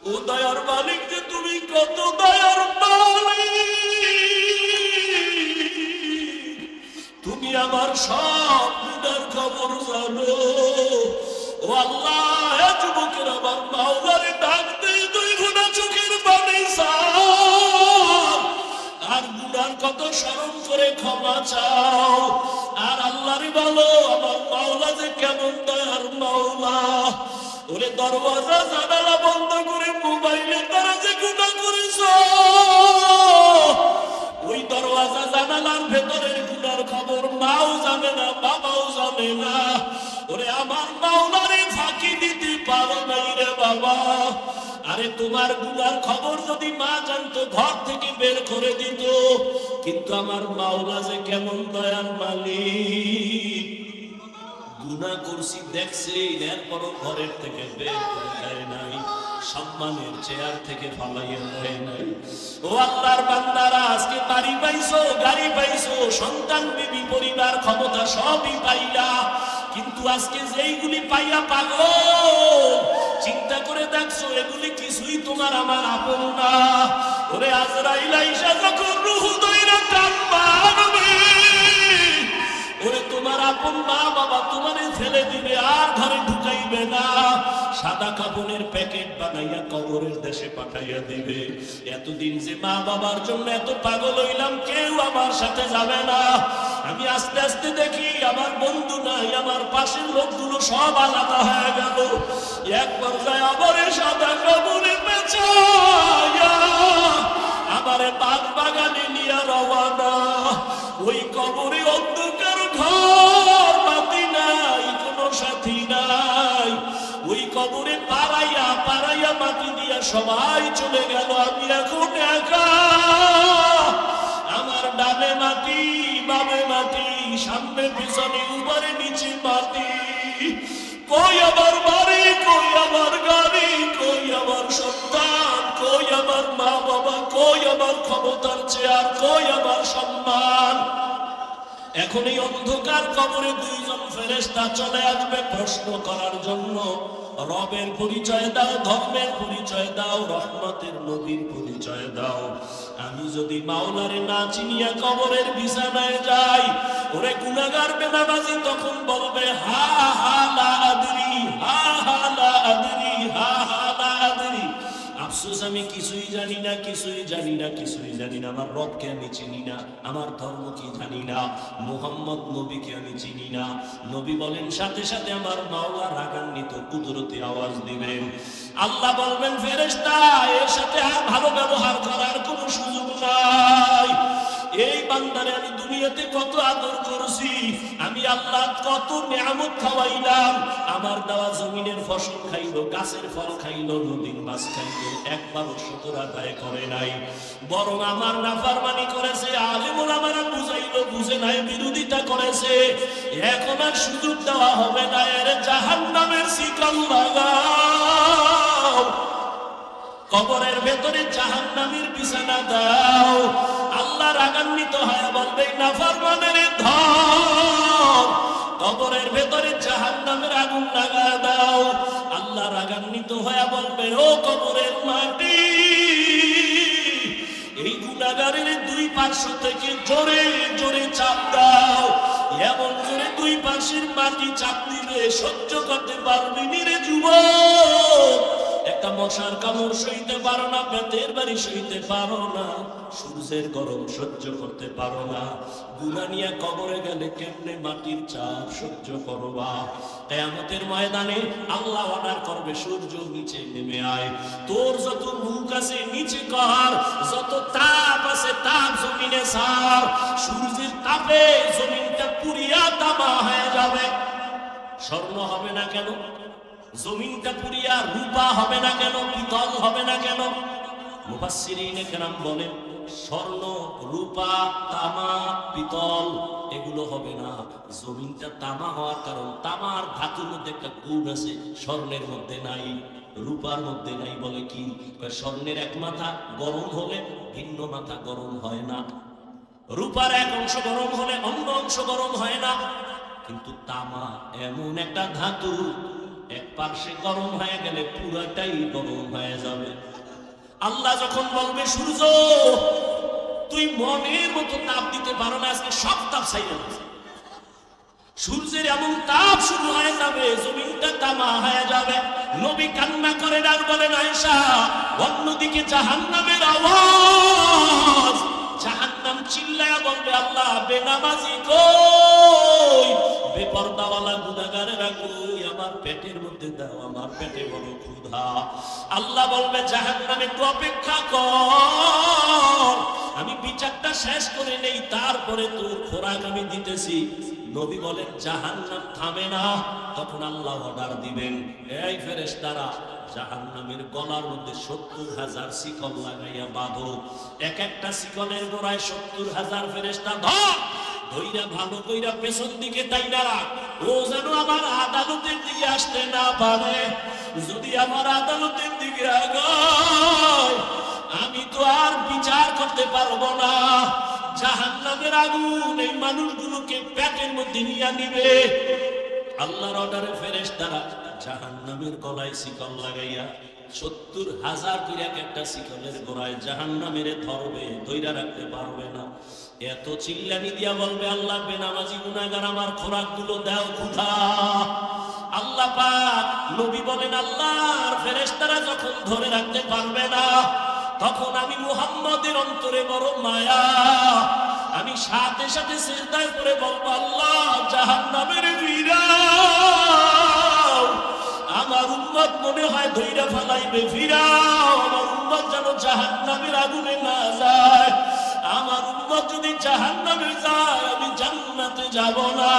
ও দয়ার মালিক যে তুমি কত দয়ার মালিক, তুমি আমার সব গুনার খবর জানো। ও আল্লাহ, যুবকের আমার মাওলারে ডাক দে, দুই গুণা চোখের পানি চাও, আর গুনার কত স্মরণ করে ক্ষমা চাও। আর আল্লাহরে বলো, আমার মাওলা যে কেমন দয়ার মাওলা। ওরে দরওয়াজা জানালা বন্ধ করে মোবাইলে তারা যে গুনাহ করেছ, ওই দরওয়াজা জানালার ভেতরের গুনার খবর মাও জানে না, বাবাও জানে না। ওরে আমার মাওলারে ফাঁকি দিতে পারো নাই রে বাবা। আরে তোমার গুনার খবর যদি মা জানতো ঘর থেকে বের করে দিত। কিন্তু আমার মাওলা যে কেমন দয়ার মালিক, গুনাহ করছি দেখছে, এরপরও ঘরের থেকে বের করে দেয় নাই, সম্মানের চেয়ার থেকে ফালাইয়া দেয় নাই। ও আল্লাহর বান্দারা, আজকে বাড়ি পাইছো, গাড়ি পাইছো, সন্তান, বিবি, পরিবার, ক্ষমতা সবই পাইলা, কিন্তু আজকে যেইগুলি পাইয়া পাগল, চিন্তা করে দেখছো এগুলি কিছুই তোমার আমার আপন না। ওরে আজরাইল আইসা যখন রূহ দইরা টান মারবে, ওরে তোমার আপন মা বাবা তোমারে ফেলে দিবে, আর ঘরে ঢুকাইবে না, সাদা কাপড়ের প্যাকেট বানাইয়া কবরের দেশে পাঠাইয়া দিবে। এতদিন যে মা বাবার জন্য এত পাগল হইলাম, কেউ আমার সাথে যাবে না। আমি আস্তে আস্তে দেখি আমার বন্ধু নাই, আমার পাশের লোকগুলো সব আলাদা হয়ে গেল। এক পর্যায়ে আমারে সাদা কাপড়ে পেঁচাইয়া আমারে বাগ বাগানে নিয়ে রওয়ানা। ওই কবরে অন্ধকার ঘর, বাতি নাই, কোনো সাথী নাই। ওই কবরে পাড়াইয়া পাড়াইয়া মাটি দিয়া সবাই চলে গেল, আমি এখন একা। আমার ডানে মাটি, বামে মাটি, সামনে পিছনে, উপরে নিচে মাটি। কই আমার বাড়ি, কই আমার গাড়ি, কই আমার সন্তান, কই আমার মা বাবা, কই আমার ক্ষমতার চেয়ার, কই আমার সম্মান। এখন এই অন্ধকার কবরে দুইজন ফেরেশতা চলে আসবে প্রশ্ন করার জন্য। রবের পরিচয় দাও, ধর্মের পরিচয় দাও, রহমতের নবীর পরিচয় দাও। আমি যদি মাওলারে না চিনিয়া কবরের বিছানায় যাই, ওরে গুনাহগার বেনামাজি তখন বলবে হা হা লা আদরি, হা হা লা আদরি, হা হা লা আদরি। আফসোস, আমি কিছুই জানি না, কিছুই জানি না, কিছুই জানি না। আমার রবকে আমি চিনি না, আমার ধর্ম কি জানি না, মুহাম্মদ নবীকে আমি চিনি না। নবী বলেন, সাথে সাথে আমার মাওলা রাগান্বিত কুদরতি আওয়াজ দিবেন। আল্লাহ বলবেন, ফেরেশতা এর সাথে আর ভালো ব্যবহার করার কোনো সুযোগ নাই। এই বান্দারে আমি দুনিয়াতে কত আদর করছি, আমি আল্লাহ কত নিয়ামত খাওয়াইলাম। আমার দেওয়া জমিনের ফসল খাইলো, গাছের ফল খাইলো, নদীর মাছ খাইলো, একবারও শুকর আদায় করে নাই, বরং আমার নাফরমানি করেছে। আলেম ওলামারা বুঝাইলো, বুঝে নাই, বিরোধিতা করেছে। এখন আর সুযোগ দেওয়া হবে না, এর জাহান্নামের শিকল লাগাও, কবরের ভেতরে জাহান্নামের বিছানা দাও। আল্লাহ রাগান্বিত হয়ে বলবে, নাফরমানের ধর, কবরের ভেতরে জাহান্নামের আগুন লাগা দাও। আল্লাহ রাগান্বিত হয়ে বলবে, ও কবরের মাটি, এই গুনাহগারের দুই পার্শ্ব থেকে জোরে জোরে চাপ দাও। এমন জোরে দুই পাশের মাটি চাপ দিবে, সহ্য করতে পারবি নি রে যুবক। একটা মশার কামড় সইতে পারো না, বেতের বাড়ি সইতে পারো না, সূর্যের গরম সহ্য করতে পারো না। গুনাহ নিয়ে কবরে গেলে কেমনে মাটির চাপ সহ্য করবা? কিয়ামতের ময়দানে আল্লাহ অর্ডার করবে, সূর্য নিচে নেমে আয়, তোর যত মুখ আছে নিচে কর, যত তাপ আছে তাপ জমিনে ছাড়। সূর্যের তাপে জমিনটা পুড়িয়া তামা হয়ে যাবে। স্বর্ণ হবে না কেন? জমিনটা পুড়িয়া রূপা হবে না কেন? পিতল হবে না কেন? মুফাসসিরিনে কেরাম বলেন, স্বর্ণ, রূপা, তামা, পিতল এগুলো হবে না। জমিনটা তামা হওয়ার কারণ, তামার ধাতুর মধ্যে একটা গুণ আছে, স্বর্ণের মধ্যে নাই, রূপার মধ্যে নাই। বলে কি? স্বর্ণের এক মাথা গরম হলে ভিন্ন মাথা গরম হয় না, রূপার এক অংশ গরম হলে অন্য অংশ গরম হয় না। কিন্তু তামা এমন একটা ধাতু, এক পার্শ্বে গরম হয়ে গেলে পুরাটাই গরম হয়ে যাবে। আল্লাহ যখন বলবে সূর্য তুই মনের মতো তাপ দিতে পারো না, আজকে সব তাপ ছাইড়া দিছে, সূর্যের এমন তাপ শুরু হয়ে যাবে, জমিনটা তামা হয়ে যাবে। নবী কান্না করেন আর বলেন আয়েশা, অন্যদিকে জাহান্নামের আওয়াজ, জাহান্নাম চিল্লায়া বলবে আল্লাহ বেনামাজি কই, বেপরদাওয়ালা গুনাহগারেরা কই, আমার পেটের মধ্যে দাও, আমার পেটে বড় ক্ষুধা। আল্লাহ বলবে জাহান্নামে একটু অপেক্ষা কর, আমি বিচারটা শেষ করে নেই, তারপরে তোর খোরাক আমি দিতেছি। নবী বলেন জাহান্নাম থামে না, তখন আল্লাহ অর্ডার দিবেন, এই ফেরেশতারা জাহান্নামের গলার মধ্যে ৭০,০০০ শিকল লাগাইয়া বাঁধো, এক একটা শিকলের গোড়ায় ৭০,০০০ ফেরেশতা ধইরা ভালো কইরা পেছন দিকে তাইনা রাখ, ও যেন আমার আদালতের দিকে আসতে না পারে। যদি আমার আদালতের দিকে আগায় আমি তো আর বিচার করতে পারবো না। জাহান্নামের আগুন এই মানুষগুলোকে পেটের মধ্যে নিয়ে নিবে। আল্লাহর অর্ডারে ফেরেশতারা জাহান্নামের গলায় শিকল লাগাইয়া ৭০,০০০ করে একটা শিকলের গোড়ায় জাহান্নামের ধরবে, ধইরা রাখতে পারবে না। এত চিল্লানি দিয়া বলবে আল্লাহ বেনামাজি গুনাহগার আমার খোরাকগুলো দাও ক্ষুধা। আল্লাহ পাক নবী বলেন আল্লাহর ফেরেশতারা যখন ধরে রাখতে পারবে না, তখন আমি মুহাম্মদের অন্তরে বড় মায়া, আমি সাথে সাথে সিজদায় পড়ে বলবো আল্লাহ জাহান্নামের ফিরাও, আমার উম্মত মনে হয় ধইরা ফালাইবে, ফিরাও আমার উম্মত যেন জাহান্নামের আগুনে না যায়। আমার উম্মত যদি জাহান্নামে যায় আমি জান্নাতে যাব না।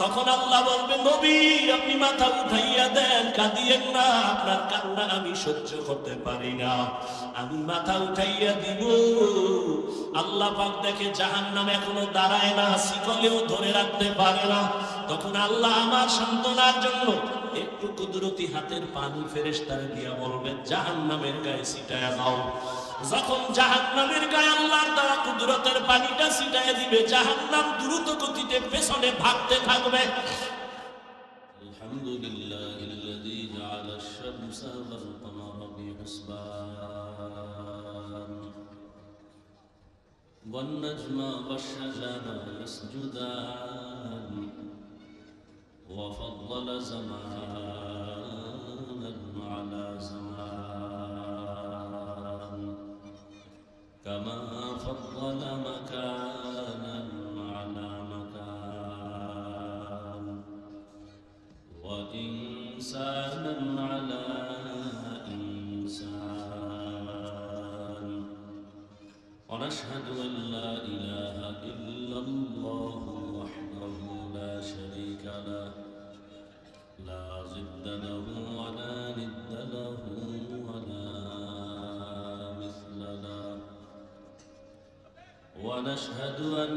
তখন আল্লাহ বলবে নবী আপনি মাথা উঠাইয়া দেন, কাঁদিয়েন না, আপনার কান্না আমি সহ্য করতে পারি না, আমি মাথা উঠাইয়া দিব। আল্লাহ পাক দেখে জাহান্নাম এখনো দাঁড়ায় না, শিকলেও ধরে রাখতে পারে না। তখন আল্লাহ আমার সান্ত্বনার জন্য একটু কুদরতি হাতের পানি ফেরেশতারে দিয়া বলবেন জাহান্নামের গায়ে ছিটায়া দাও। যখন জাহান্নামের গায়ে আল্লাহর দ্বারা কুদরতের পানিটা ছিটায়া দিবে, জাহান্নাম দ্রুত গতিতে পেছনে ভাগতে থাকবে। আলহামদুলিল্লাহিল্লাযী জাআলা আশ-শামসা ওয়াল কমারা বিহুসবান ওয়ান নাজমা ওয়াশ-শাজারা ইয়াসজুদান ওয়া ফাদ্দালা জামানান আলা জামান কামা ফাদ্দালা মাকানান আলা মাকান ওয়া ইনসানান আলা ইনসান ওয়া নাশহাদু আন লা ইলাহা ইল্লাল্লাহু ওয়াহদাহু লা শারীকা লাহু لا ضد له ولا ند له ولا مثل له ونشهد أن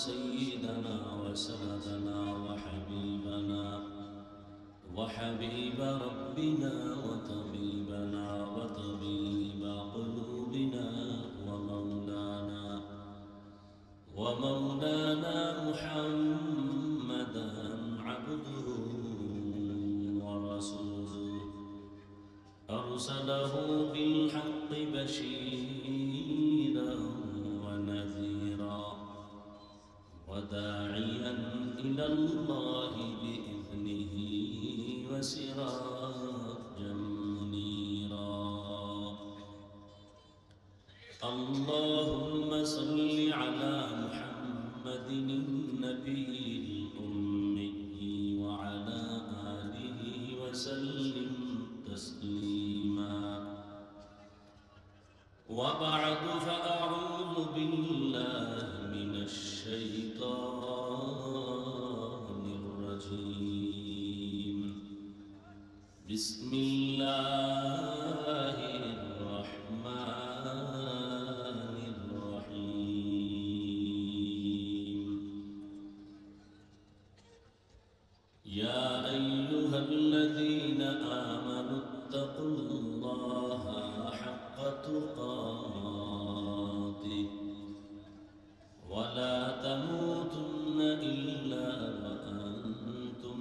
سيدنا وسندنا وحبيب ربنا وطبيبنا وطبيب قلوبنا ومولانا محمدا عبده ورسوله أرسله بالحق بشيرا ونذيرا وداعيا إلى الله بإذنه وسراجا منيرا اللهم صل على محمد النبي الأمي وعلى آله وسلم تسليما وبعد فأعوذ بالله من الشيطان الرجيم بسم الله الرحمن الرحيم يا أيها الذين آمنوا اتقوا الله حق تقاته ولا تموتن إلا وأنتم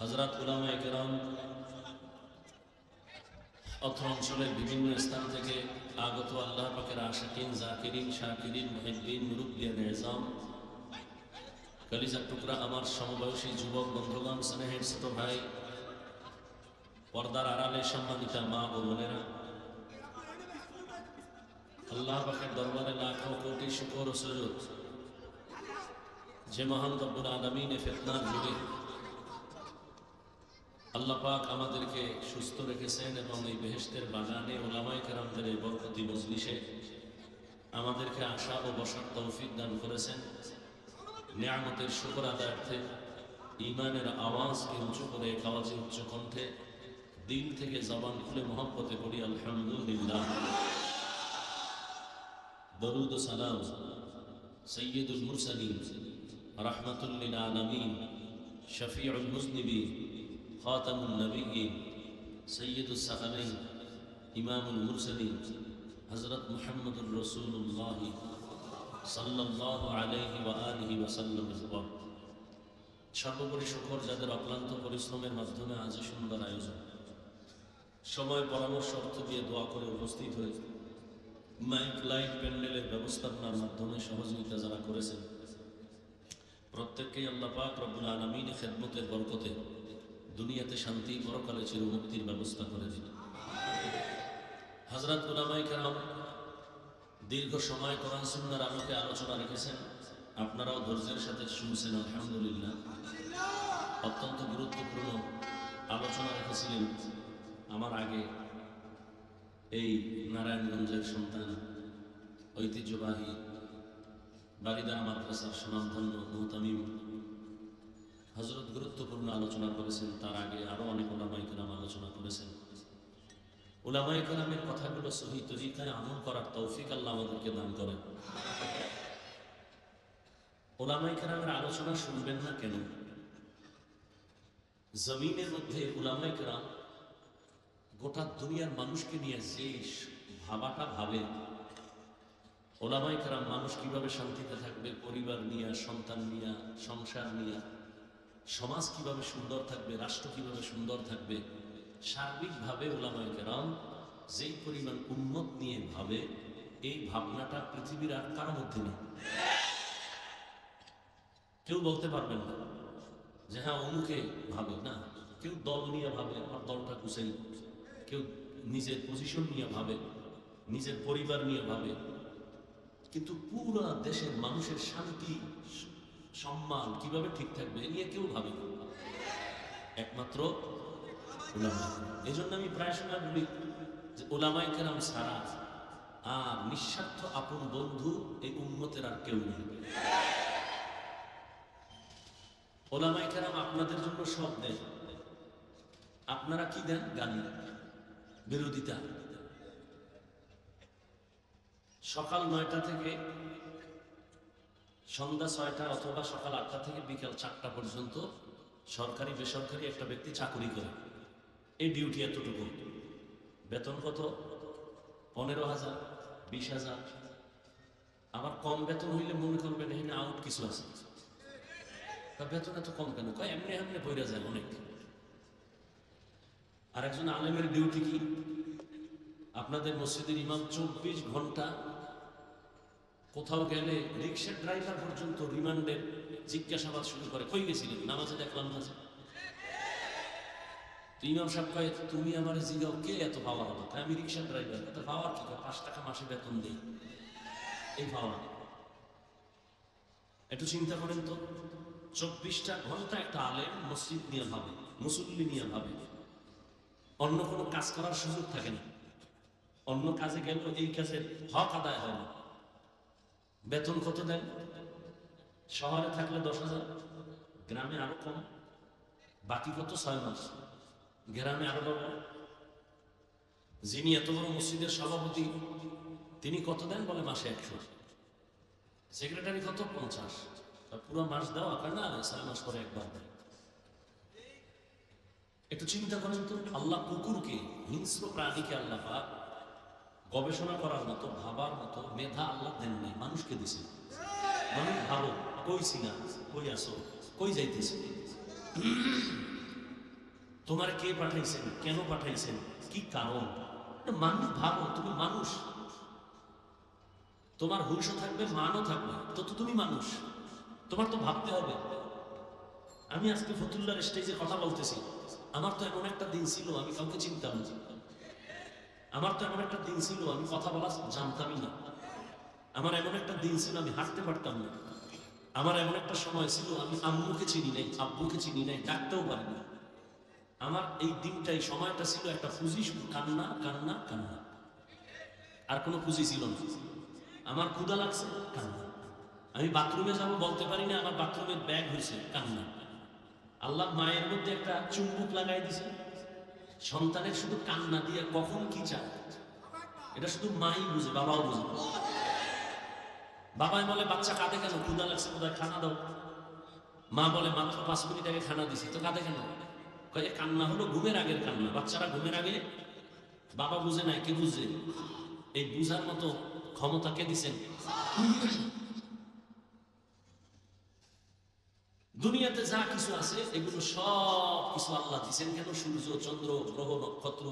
হযরত উলামায়ে কেরাম, অত্র অঞ্চলের বিভিন্ন স্থান থেকে আগত আল্লাহ পাকের আশিকিন, জাকিরিন, শাকিরিন, মুহিব্বিন, মুরব্বিয়ান ইজাম, কলিজার টুকরা আমার সমবয়সী যুবক বন্ধুগণ, স্নেহের ছোট ভাই, পর্দার আড়ালে সম্মানিতা মা ও বোনেরা, আল্লাহ পাকের দরবারে লাখো কোটি শুকর ও সুজুদ, যে মহান রব্বুল আলামিন ফিতনার যুগে আল্লাহ পাক আমাদেরকে সুস্থ রেখেছেন এবং এই বেহেশতের বাগানে উলামায়ে কেরামদের এই বরকতি মজলিসে আমাদেরকে আসা ও বসার তৌফিক দান করেছেন। নিয়ামতের শুকর আদায়ার্থে ঈমানের আওয়াজকে উঁচু করে, আওয়াজে উচ্চ কণ্ঠে দিল থেকে জবান খুলে মহব্বতে পড়ি আলহামদুলিল্লাহ। দরুদ ও সালাম সাইয়্যিদুল মুরসালিন, রাহমাতুল লিল আলামিন, শফিউল মুজনিবিন, খাতামুন নবিয়্যিন, সাইয়্যিদুস সাকালাইন, ইমামুল মুরসালিন, হযরত মুহাম্মদুর রাসূলুল্লাহ সাল্লাল্লাহু আলাইহি ওয়া আলিহি ওয়া সাল্লাম। সর্বোপরি শুকর যাদের অক্লান্ত পরিশ্রমের মাধ্যমে আজ সুন্দর আয়োজন, সময় পরামর্শ অর্থ দিয়ে দোয়া করে উপস্থিত হয়ে মাইক লাইট প্যান্ডেলের ব্যবস্থাপনার মাধ্যমে সহযোগিতা যারা করেছেন, প্রত্যেককেই আল্লাহ পাক রব্বুল আলামিন খেদমতের বরকতে দুনিয়াতে শান্তি, পরকালে চিরমুক্তির ব্যবস্থা করে দিন। হযরত উলামায়ে কেরাম দীর্ঘ সময় কোরআন সুন্নাহর আলোকে আলোচনা রেখেছেন, আপনারাও ধৈর্যের সাথে শুনছেন আলহামদুলিল্লাহ। অত্যন্ত গুরুত্বপূর্ণ আলোচনা রেখেছিলেন আমার আগে এই নারায়ণগঞ্জের সন্তান, ঐতিহ্যবাহী বারিদা মাদ্রাসার সুনামধন্য মুহতামিম হযরত গুরুত্বপূর্ণ আলোচনা করেছেন। তার আগে আরো অনেক উলামায়ে কেরাম আলোচনা করেছেন। উলামায়ে কেরামের কথাগুলো সহি তরিকায় আমল করার তৌফিক আল্লাহ আমাদেরকে দান করেন। উলামায়ে কেরামের আলোচনা শুনবেন না কেন? জমিনের মধ্যে উলামায়ে কেরাম গোটা দুনিয়ার মানুষকে নিয়ে যে ভাবাটা ভাবে, উলামায়ে কেরাম মানুষ কিভাবে শান্তিতে থাকবে, পরিবার নিয়ে, সন্তান নিয়ে, সংসার নিয়ে, সমাজ কিভাবে সুন্দর থাকবে, রাষ্ট্র কিভাবে সুন্দর থাকবে, সার্বিকভাবে উলামায়ে কেরাম যেই পরিমাণ উন্নত নিয়ে ভাবে, এই ভাবনাটা পৃথিবীর আর কারো মধ্যে নেই। কেউ বলতে পারবেন না যে হ্যাঁ অমুকে ভাবে না। কেউ দল নিয়ে ভাবে, আমার দলটা গুছাই, কেউ নিজের পজিশন নিয়ে ভাবে, নিজের পরিবার নিয়ে ভাবে, কিন্তু পুরো দেশের মানুষের শান্তি সম্মান কিভাবে ঠিক থাকবে এ নিয়ে কেউ ভাবে না, একমাত্র উলামা। এই জন্য আমি প্রায় সময় বলি যে উলামায়ে কেরাম ছাড়া আর নিঃস্বার্থ আপন বন্ধু এই উম্মতের আর কেউ নেই। উলামায়ে কেরাম আপনাদের জন্য সব দেন, আপনারা কি দেন? গালি, বিরোধিতা। সকাল 9টা থেকে সন্ধ্যা 6টা অথবা সকাল 8টা থেকে বিকাল 4টা পর্যন্ত সরকারি বেসরকারি একটা ব্যক্তি চাকরি করে, এই ডিউটি এতটুকু, বেতন কত? 15,000, 20,000। আবার কম বেতন হইলে মনে করবেন এখানে আউট কিছু আছে। বেতন এত কম কেন? কয় এমনি এমনি বইরা যায় অনেক। আর একজন আলেমের ডিউটি কি? আপনাদের মসজিদের ইমাম 24 ঘন্টা কোথাও গেলে রিক্সার ড্রাইভার পর্যন্ত রিমান্ডের জিজ্ঞাসাবাদ শুরু করে, কই গেছিলেন? নামাজে দেখলাম না। ইমাম সাহেব কয় তুমি আমার জিগাও কে এত পাওয়ার হলো? আমি রিক্সার ড্রাইভার। এত পাওয়ার কি? 5 টাকা মাসে বেতন দিই, এই পাওয়ার। একটু চিন্তা করেন তো, 24টা ঘন্টা একটা আলেম মসজিদ নিয়ে ভাবে, মুসল্লি নিয়ে ভাবে, অন্য কোনো কাজ করার সুযোগ থাকে না। অন্য কাজে গেল এই কাজের হক আদায় হয় না। বেতন কত দেন? শহরে থাকলে 10,000, গ্রামে আরো কম। বাকি কত? 6 মাস। গ্রামে আরো বাবা। যিনি এত বড় মসজিদের সভাপতি তিনি কত দেন? বলে মাসে 100। সেক্রেটারি কত? 50। পুরো মাস দেওয়া হয় না, 6 মাস পরে একবার দেয়। একটু চিন্তা করেন তো, আল্লাহ কুকুরকে, হিংস্র প্রাণীকে আল্লাহ পাক গবেষণা করার মতো, ভাবার মতো মেধা আল্লাহ দেন নাই, মানুষকে দিছে। মানুষ ভালো, কই ছিনা, কই আসো, কই যাইতেছে। তোমার কে পাঠাইছেন, কেন পাঠাইছেন, কি কারণ? মানুষ ভাবো, তুমি মানুষ, তোমার হুঁশও থাকবে, মানও থাকবে, তো তুমি মানুষ, তোমার তো ভাবতে হবে। আমি আজকে ফতুল্লার স্টেজে কথা বলতেছি, আমার তো এমন একটা দিন ছিল আমি কাউকে চিনতাম না, আমার তো এমন একটা দিন ছিল আমি কথা বলা জানতামই না, আমার এমন একটা দিন ছিল আমি হাঁটতে পারতাম না, আমার এমন একটা সময় ছিল আমি আম্মুকে চিনি নাই, আব্বুকে চিনি নাই, ডাকতেও পারি না। আমার এই দিনটাই সময়টা ছিল একটা পুঁজি, শুধু কান্না কান্না কান্না, আর কোনো পুঁজি ছিল না। আমার ক্ষুধা লাগছে, কান্না। আমি বাথরুমে যাবো বলতে পারি না, আমার বাথরুমের ব্যাগ হয়েছে, কান্না। আল্লাহ মায়ের মধ্যে একটা চুম্বক লাগাই দিছে, সন্তানের শুধু কান্না দিয়ে কখন কি চায় এটা শুধু মাই বুঝে, বাবাও বুঝে। বাবাই বলে বাচ্চা কাঁদে কেন, ক্ষুধা লাগছে, কোথায় খানা দাও। মা বলে মাত্র 5 মিনিট আগে খানা দিছি, তো কাঁদে কেন? কয়ে কান্না হলো ঘুমের আগের কান্না, বাচ্চারা ঘুমের আগে। বাবা বুঝে নাই, কে বুঝে? এই বুঝার মতো ক্ষমতা কে দিছেন? দুনিয়াতে যা কিছু আছে এগুলো সব কিছু আল্লাহ দিছেন কেন? সূর্য, চন্দ্র, গ্রহ, নক্ষত্র,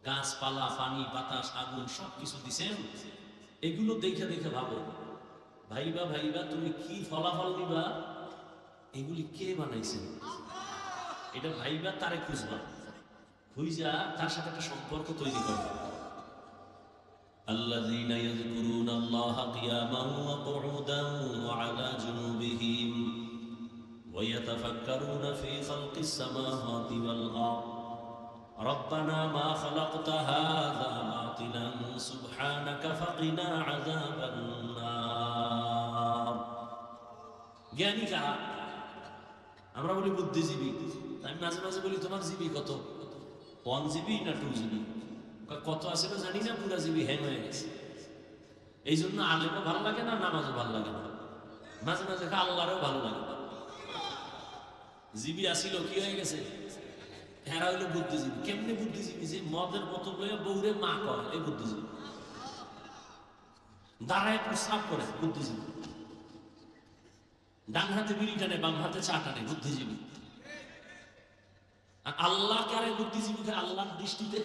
গাছপালা, পানি, বাতাস, আগুন, সব কিছু দিছেন। এগুলো দেখে দেখে ভাবো, ভাইবা ভাইবা তুমি কি ফলাফল দিবা, এগুলি কে বানাইছেন এটা ভাইবা, তারে খুঁজবা, খুঁজা তার সাথে একটা সম্পর্ক তৈরি করবা। আল্লাযীনা ইয়াযকুরুনা আল্লাহা কিয়ামান ওয়া কুউদান ওয়া আলা জুনুবিহিম ওয়া ইয়াতাফাক্কারুনা ফী খালকিস সামাওয়াতি ওয়াল আরদ রব্বানা মা খালাকতা হাযা বাতিলান সুবহানাকা ফাকিনা আযাবান নার। জ্ঞানী কারা? আমরা বলি বুদ্ধিজীবী। আমি মাঝে মাঝে বলি তোমার জিবি কত, 1 জিবি না 2 জিবি? কত আছে না জানি না, পুরা জিবি হ্যাং হয়ে গেছে। এই জন্য আলেমও ভালো লাগে না, নামাজও ভালো লাগে না, মাঝে মাঝে আল্লাহরও ভালো লাগে না। জিবি আসিল কি হয়ে গেছে, এরা হইলো বুদ্ধিজীবী। কেমনি বুদ্ধিজীবী? যে মদের বোতল লইয়া বউরে মা করে, এই বুদ্ধিজীবী। দাঁড়ায় প্রস্রাব করে, বুদ্ধিজীবী। ডান হাতে বিড়ি টানে, বাম হাতে চা টানে, বুদ্ধিজীবী। আর আল্লাহ কারে বুদ্ধিজীবী? আল্লাহর দৃষ্টিতে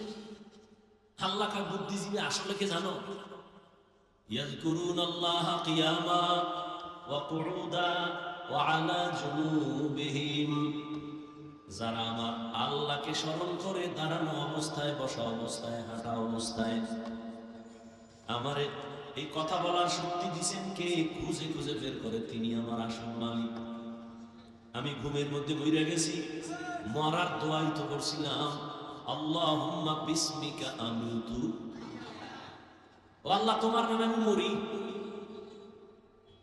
আল্লাহ কার বুদ্ধিজীবী আসলে কে জানো? ইয়াযকুরুনাল্লাহা কিয়ামা ওয়া কুউদা ওয়া আলা জুনুবিহিম। যারা আমার আল্লাহকে স্মরণ করে দাঁড়ানো অবস্থায়, বসা অবস্থায়, হাঁটা অবস্থায়। আমারে এই কথা বলার শক্তি দিছেন কে? খুঁজে খুঁজে বের করে তিনি আমার আসল মালিক। আমি ঘুমের মধ্যে মইরা গেছি, মরার দোয়াই তো করছিলাম, আল্লাহুম্মা বিসমিকা আমুতু। ও আল্লাহ তোমার নামে আমি মরি,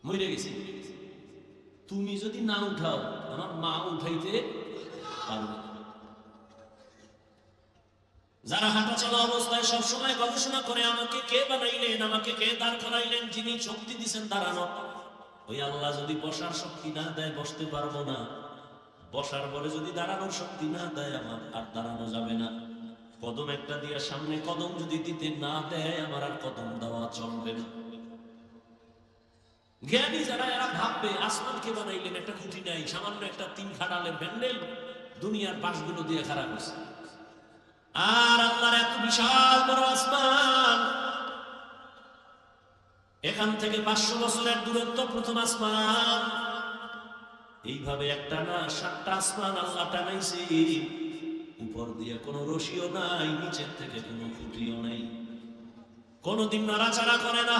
মইরা গেছি। তুমি যদি না উঠাও আমার মা উঠাইতে পারবে। যারা হাঁটা চলা অবস্থায় সবসময় গবেষণা করে আমাকে কে বানাইলেন, আমাকে কে দাঁড় করাইলেন, যিনি শক্তি দিচ্ছেন দাঁড়ানো, ওই আল্লাহ যদি বসার শক্তি না দেয় বসতে পারবো না, বসার পরে যদি দাঁড়ানোর শক্তি না দেয় আমার আর দাঁড়ানো যাবে না। কদম একটা দিয়ে সামনে কদম যদি দিতে না দেয় আমার আর কদম দেওয়া চলবে না। জ্ঞানী যারা এরা ভাববে আসমানকে বানাইলেন, একটা খুঁটি নাই, সামান্য একটা 3 খাড়ালের ব্যান্ডেল দুনিয়ার বাঁশগুলো দিয়ে খাড়া করছে। আর আল্লাহর এত বিশাল বড় আসমান, এখান থেকে 500 বছরের দূরত্ব প্রথম আসমান। এইভাবে একটা না 7টা আসমান আল্লাহ টানাইছে। উপর দিয়ে কোনো রশিও নাই, নিচের থেকে কোনো খুঁটিও নাই, কোনোদিন নাড়াচাড়া করে না।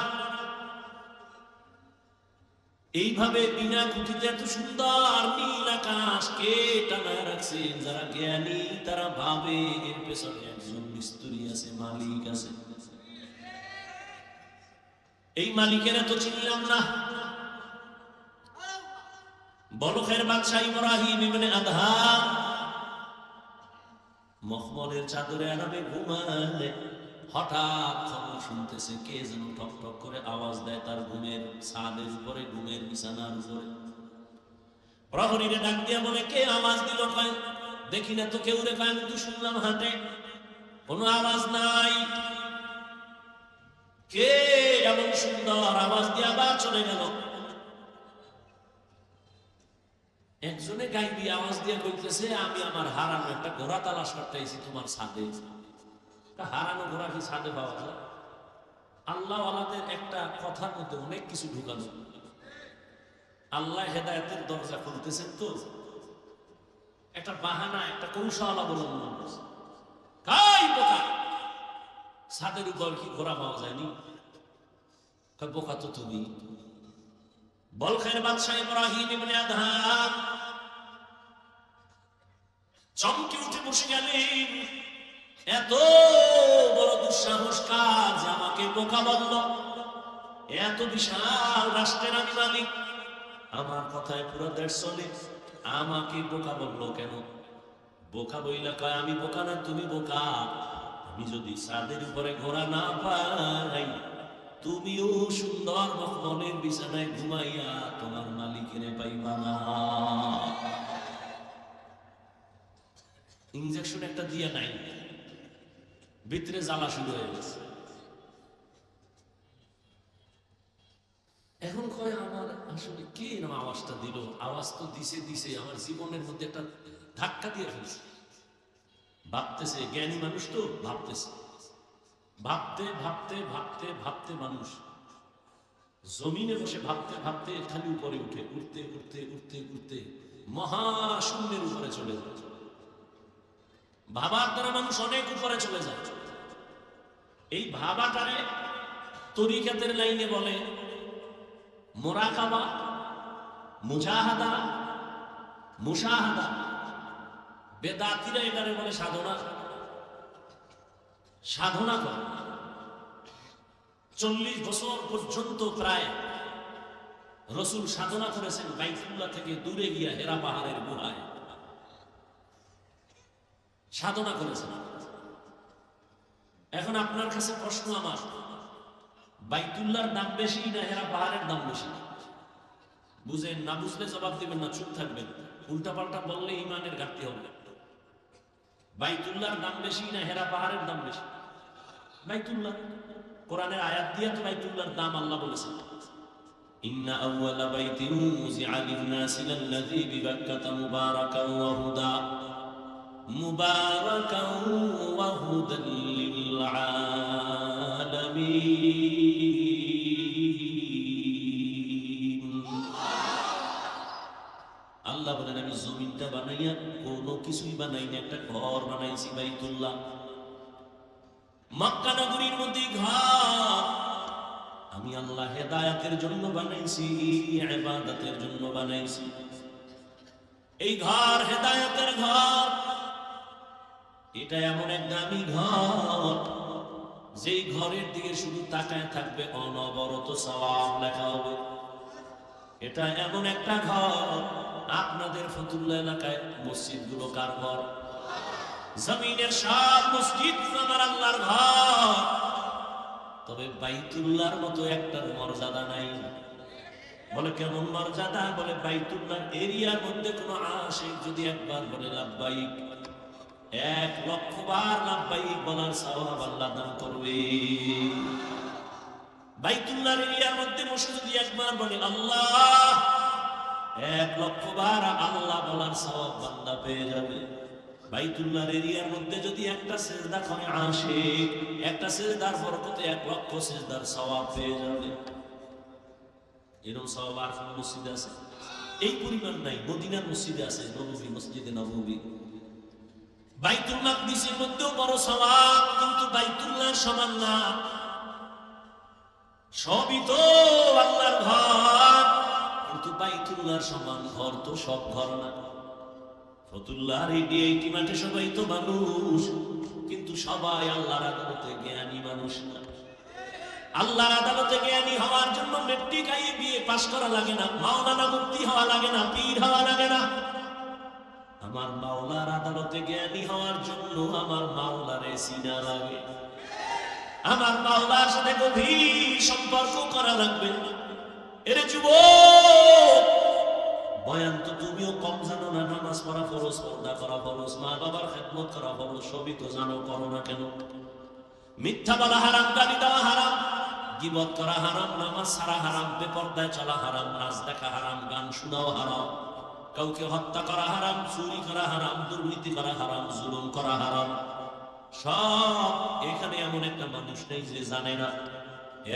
এইভাবে বিনা খুঁটিতে এত সুন্দর নীল আকাশ কে টানায় রাখছেন? যারা জ্ঞানী তারা ভাবে এর পেছনে একজন মিস্ত্রি আছে, মালিক আছে। এই মালিকের এত চিনলাম না। বলখের বাদশাহ ইব্রাহিম ইবনে আদহাম মখমলের চাদরে আরামে ঘুমায়, হঠাৎ খবর শুনতেছে কে যেন ঠক ঠক করে আওয়াজ দেয় তার ঘুমের ছাদের উপরে, ঘুমের বিছানার উপরে। প্রহরীরে ডাক দিয়া বলে কে আওয়াজ দিল? কয় দেখি না তো কেউ রে। কয় আমি তো শুনলাম হাটে, কোনো আওয়াজ নাই। কে এমন সুন্দর আওয়াজ দিয়ে আবার চলে গেল? একজনে গাইবি আওয়াজ দিয়ে কইতেছে, আমি আমার হারানো একটা ঘোড়া তালাশ করতে আইছি তোমার ছাদে। হারানো ঘোড়া কি ছাদে পাওয়া যায়? আল্লাহ আলাদের একটা কথার মধ্যে অনেক কিছু ঢুকানো। আল্লাহ হেদায়েতের দরজা খুলতেছেন তো একটা বাহানা, একটা কৌশল অবলম্বন করছে। কাই বোকা, ছাদের উপর কি ঘোড়া পাওয়া যায়নি? বোকা তো তুমি। বলখের বাদশাহ ইব্রাহিম ইবনে আদহাম চমকে উঠে বসে গেলেন। এত বড় দুঃসাহস কাজ, আমাকে বোকা বলল। এত বিশাল রাষ্ট্রের আমি মালিক, আমার কথায় পুরো দেশ চলে, আমাকে বোকা বললো কেন? বোকা বইলা কয়, আমি বোকা না তুমি বোকা। আমি যদি ছাদের উপরে ঘোড়া না পাই, তুমিও সুন্দর মখমলের বিছানায় ঘুমাইয়া তোমার মালিকের পাইবা না। ইনজেকশন একটা দিয়া নাই, ভিতরে জ্বালা শুরু হয়ে গেছে। এখন কয়, আমার আসলে কে না আওয়াজটা দিল? আওয়াজ তো দিছে আমার জীবনের মধ্যে একটা ধাক্কা দিয়ে ফেলছে। ভাবতেছে, জ্ঞানী মানুষ তো ভাবতেছে, ভাবতে ভাবতে ভাবতে ভাবতে মানুষ জমিনে বসে ভাবতে ভাবতে খালি উপরে উঠে, উঠতে উঠতে উঠতে উঠতে মহাশূন্যের উপরে চলে যায়। ভাবার দ্বারা মানুষ অনেক উপরে চলে যায়। এই ভাবাটারে তরিকাতের লাইনে বলে মুরাকাবা, মুজাহাদা, মুশাহাদা। বেদাতিরা এটারে বলে সাধনা। সাধনা করে 40 বছর পর্যন্ত প্রায় রাসূল সাধনা করেছেন বাইতুল্লাহ থেকে দূরে গিয়া হেরা পাহাড়ের গুহায় সাধনা করেছেন। এখন আপনার কাছে প্রশ্ন আমার, বাইতুল্লাহর দাম বেশি না হেরা পাহাড়ের দাম বেশি? বুঝেন না, বুঝলে জবাব দিবেন না, চুপ থাকবেন। উল্টা পাল্টা বললে ইমানের ঘাটতি হবে। বাইতুল্লাহর দাম বেশি না হেরা পাহাড়ের দাম বেশি? বাইতুল্লাহ। কোরআনের আয়াত দিয়ে তো বাইতুল্লাহর দাম আল্লাহ বলেছেন, ইন্না আউওয়ালা বাইতিন উযিআ লিন-নাসি লাল্লাযী বিবাক্কাতা মুবারাকান ওয়া হুদা মুবারাকান ওয়া হুদাল লিল আলামিন। আল্লাহ বলেন, আমি জমিনটা বানাইয়া কোনো কিছুই বানাই না, একটা ঘর বানাইছি বাইতুল্লাহ। মক্কা নগরীর মধ্যে ঘর আমি আল্লাহ হেদায়েতের জন্য বানাইছি, ইবাদতের জন্য বানাইছি। এই ঘর হেদায়েতের ঘর। এটা এমন এক দামি ঘর, যেই ঘরের দিকে শুধু তাকায় থাকবে অনবরত সওয়াব লেখা হবে। এটা এমন একটা ঘর, আপনাদের ফতুল্লাহ এলাকায় মসজিদগুলো কার ঘর? জমিনের সব মসজিদ আমার আল্লাহর ঘর। তবে বাইতুল্লাহর মতো একটার মর্যাদা নাই। বলে কেমন মর্যাদা? বলে বাইতুল্লাহর এরিয়ার মধ্যে কোন আশিক যদি একবার বলে লাব্বাইক, 1,00,000 বার লাব্বাইক বলার সওয়াব আল্লাহ দান করবে। বাইতুল্লাহর এরিয়ার মধ্যে বসে যদি একবার বলে আল্লাহ, 1,00,000 বার আল্লাহ বলার সওয়াব বান্দা পেয়ে যাবে। বাইতুল্লাহর এরিয়ার মধ্যে যদি একটা সিজদা করে আশিক, একটা সিজদার বরকতে 1,00,000 সিজদার সওয়াব পেয়ে যাবে। এরকম সওয়াব আর কোন মসজিদে আছে? এই পরিমাণ নাই। মদিনার মসজিদে আছে, নববী, মসজিদে নববী। বাইতুল মাকদিসের মধ্যেও বড় সওয়াব, কিন্তু বাইতুল্লাহর সমান না। সবই তো আল্লাহর ঘর, কিন্তু বাইতুল্লাহর সমান ঘর তো সব ঘর না। ফতুল্লাহর এই মাঠে সবাই তো মানুষ, কিন্তু সবাই আল্লাহর আদালতে জ্ঞানী মানুষ না। আল্লাহর আদালতে জ্ঞানী হওয়ার জন্য মেট্রিক আইয়ে বিয়ে পাশ করা লাগে না, মাওলানা মুফতি হওয়া লাগে না, পীর হওয়া লাগে না। আমার মাওলার আদালতে জ্ঞানী হওয়ার জন্য আমার মাওলারে চিনা লাগে, আমার মাওলার সাথে গভীর সম্পর্ক করা লাগবে। এরে যুবক, বয়ান তো তুমিও কম জানো না। নামাজ পড়া ফরজ, পর্দা করা ফরজ, মা বাবার খেদমত করা ফরজ, সবই তো জানো, করো না কেন? মিথ্যা বলা হারাম, গালি দেওয়া হারাম, গীবত করা হারাম, নামাজ ছাড়া হারাম, বেপরদায় চলা হারাম, নাচ দেখা হারাম, গান শোনাও হারাম। কাউকে হত্যা করা হারাম, চুরি করা হারাম, দুর্নীতি করা হারাম, জুলুম করা হারাম। সব এখানে এমন একটা মানুষ নেই যে জানে না।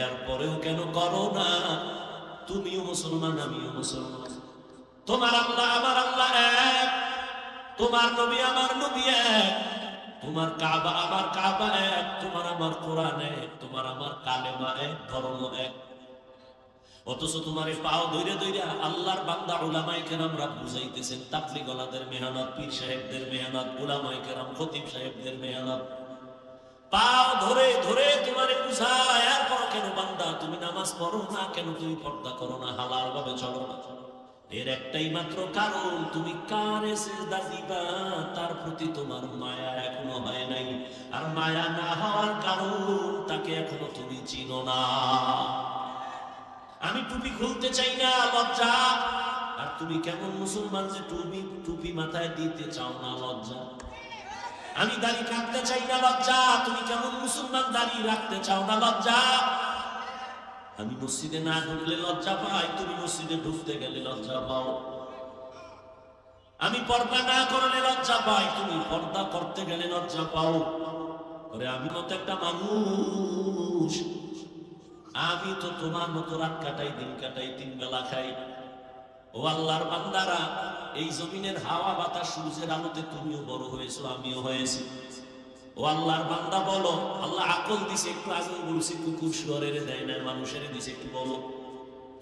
এরপরেও কেন করো না? তুমিও মুসলমান, আমিও মুসলমান। তোমার আল্লাহ আমার আল্লাহ এক, তোমার নবী আমার নবী এক, তোমার কাবা আমার কাবা এক, তোমার আমার কোরআন এক, তোমার আমার কালেমা এক, ধর্ম এক। অথচ তোমার পাও ধইরে ধইরে আল্লাহর বান্দা উলামায়ে কেরামরা বুঝাইতেছেন, তাবলীগ ওয়ালাদের মেহনত, পীর সাহেবদের মেহনত, উলামায়ে কেরাম খতিব সাহেবদের মেহনত, পাও ধরে ধরে তোমারে বুঝায়। এরপর কেন বান্দা তুমি নামাজ পড়ো না? কেন তুমি পর্দা করো না? হালাল ভাবে চলো না? এর একটাই মাত্র কারণ, তুমি কারে সিজদা দিবা তার প্রতি তোমার মায়া এখনো হয় নাই। আর মায়া না হওয়ার কারণ, তাকে এখনো তুমি চিনো না। আমি টুপি খুলতে চাই না, লজ্জা। আর তুমি কেমন মুসলমান যে টুপি মাথায় দিতে চাও না? লজ্জা। আমি দাড়ি কাটতে চাই না, লজ্জা। তুমি কেমন মুসলমান দাড়ি রাখতে চাও না? লজ্জা। আমি মসজিদে না ঢুকলে লজ্জা পাই, তুমি মসজিদে ঢুকতে গেলে লজ্জা পাও। আমি পর্দা না করলে লজ্জা পাই, তুমি পর্দা করতে গেলে লজ্জা পাও। ওরে আমি মতো একটা মানুষ, আমি তো তোমার মতো রাত কাটাই, দিন কাটাই, 3 বেলা খাই। ও আল্লাহর বান্দারা, এই জমিনের হাওয়া বাতাস সূর্যের আলোতে তুমিও বড় হয়েছো, আমিও হয়েছি। ও আল্লাহর বান্দা বলো, আল্লাহ আকল দিছে, একটু আগে বলছি কুকুর শুয়োরের দেয় না, মানুষের দিছে। একটু বলো,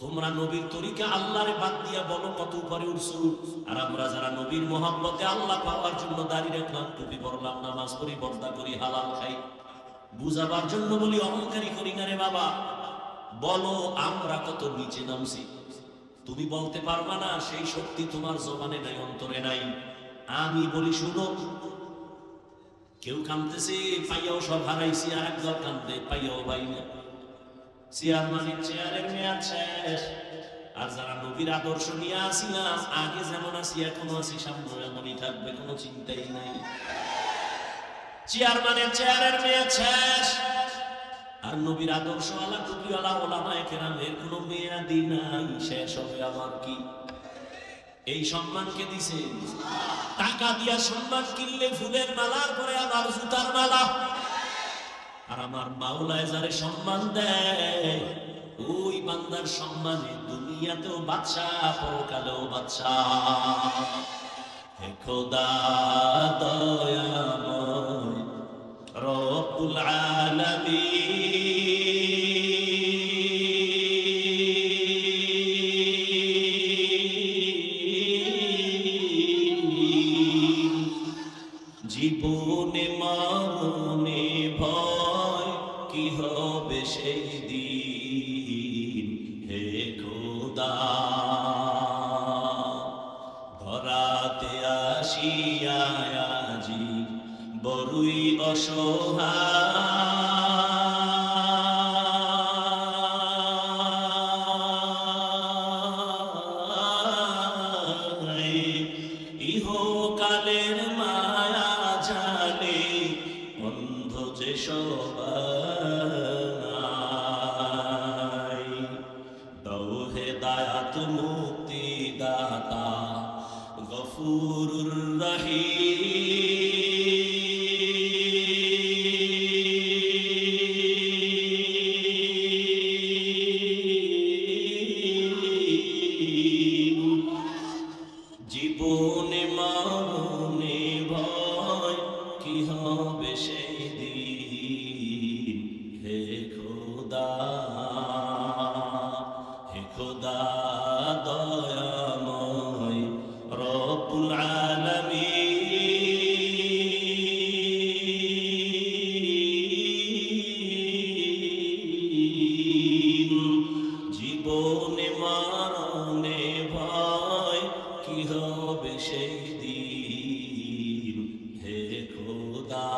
তোমরা নবীর তরিকা আল্লাহরে বাদ দিয়া বলো কত উপরে উঠছো। আর আমরা যারা নবীর মহব্বতে আল্লাহ পাওয়ার জন্য দাঁড়িয়ে রাখলাম, টুপি পরলাম, নামাজ পড়ি, পর্দা করি, হালাল খাই, বুঝাবার জন্য বলি, অহংকারী করি না রে বাবা। বলো আমরা কত নিচে নামছি। তুমি বলতে পারবা না, সেই শক্তি তোমার জবানে নাই, অন্তরে নাই। আমি বলি শুনো, কেউ কাঁদতেছে পাইয়াও সব হারাইছি, আর একদল কাঁদতে পাইয়াও পাই না। চেয়ারম্যানের চেয়ারের মেয়াদ শেষ। আর যারা নবীর আদর্শ নিয়ে আসিলাম, আগে যেমন আছি এখনো আছি, সামনে এমনই থাকবে, কোনো চিন্তাই নাই। চেয়ারম্যানের চেয়ারের মেয়াদ শেষ, আর নবীর আদর্শওয়ালা টুপিওয়ালা ওলামায়ে কেরামের কোনো মেয়াদি নাই, শেষ হবে আমার কি? এই সম্মানকে দিছে টাকা দিয়া সম্মান কিনলে ফুলের মালার পরে আবার জুতার মালা। আর আমার মাওলায় যারে সম্মান দেয়, ওই বান্দার সম্মানে দুনিয়াতেও বাদশাহ, পরকালেও বাদশাহ। হে খোদা দয়াময় রব্বুল আলামিন, জীবনে মরণে ভয় কি হবে সেই দিন। হে খোদা ধরাতে আসিয়া আজি বড়ই অসহায়, ইহকালের মায়া জানে অন্ধ যে সবাই। দাও হেদায়াত মুক্তি দাতা গফুরুর রহিম, জীবনে মরণে ভয় কি হবে সেই দিন। হে খোদা, হে খোদা দয়াময় রব্বুল আলামিন, জীবনে মরণে ভয় কি হবে সেই দিন। হে খোদা।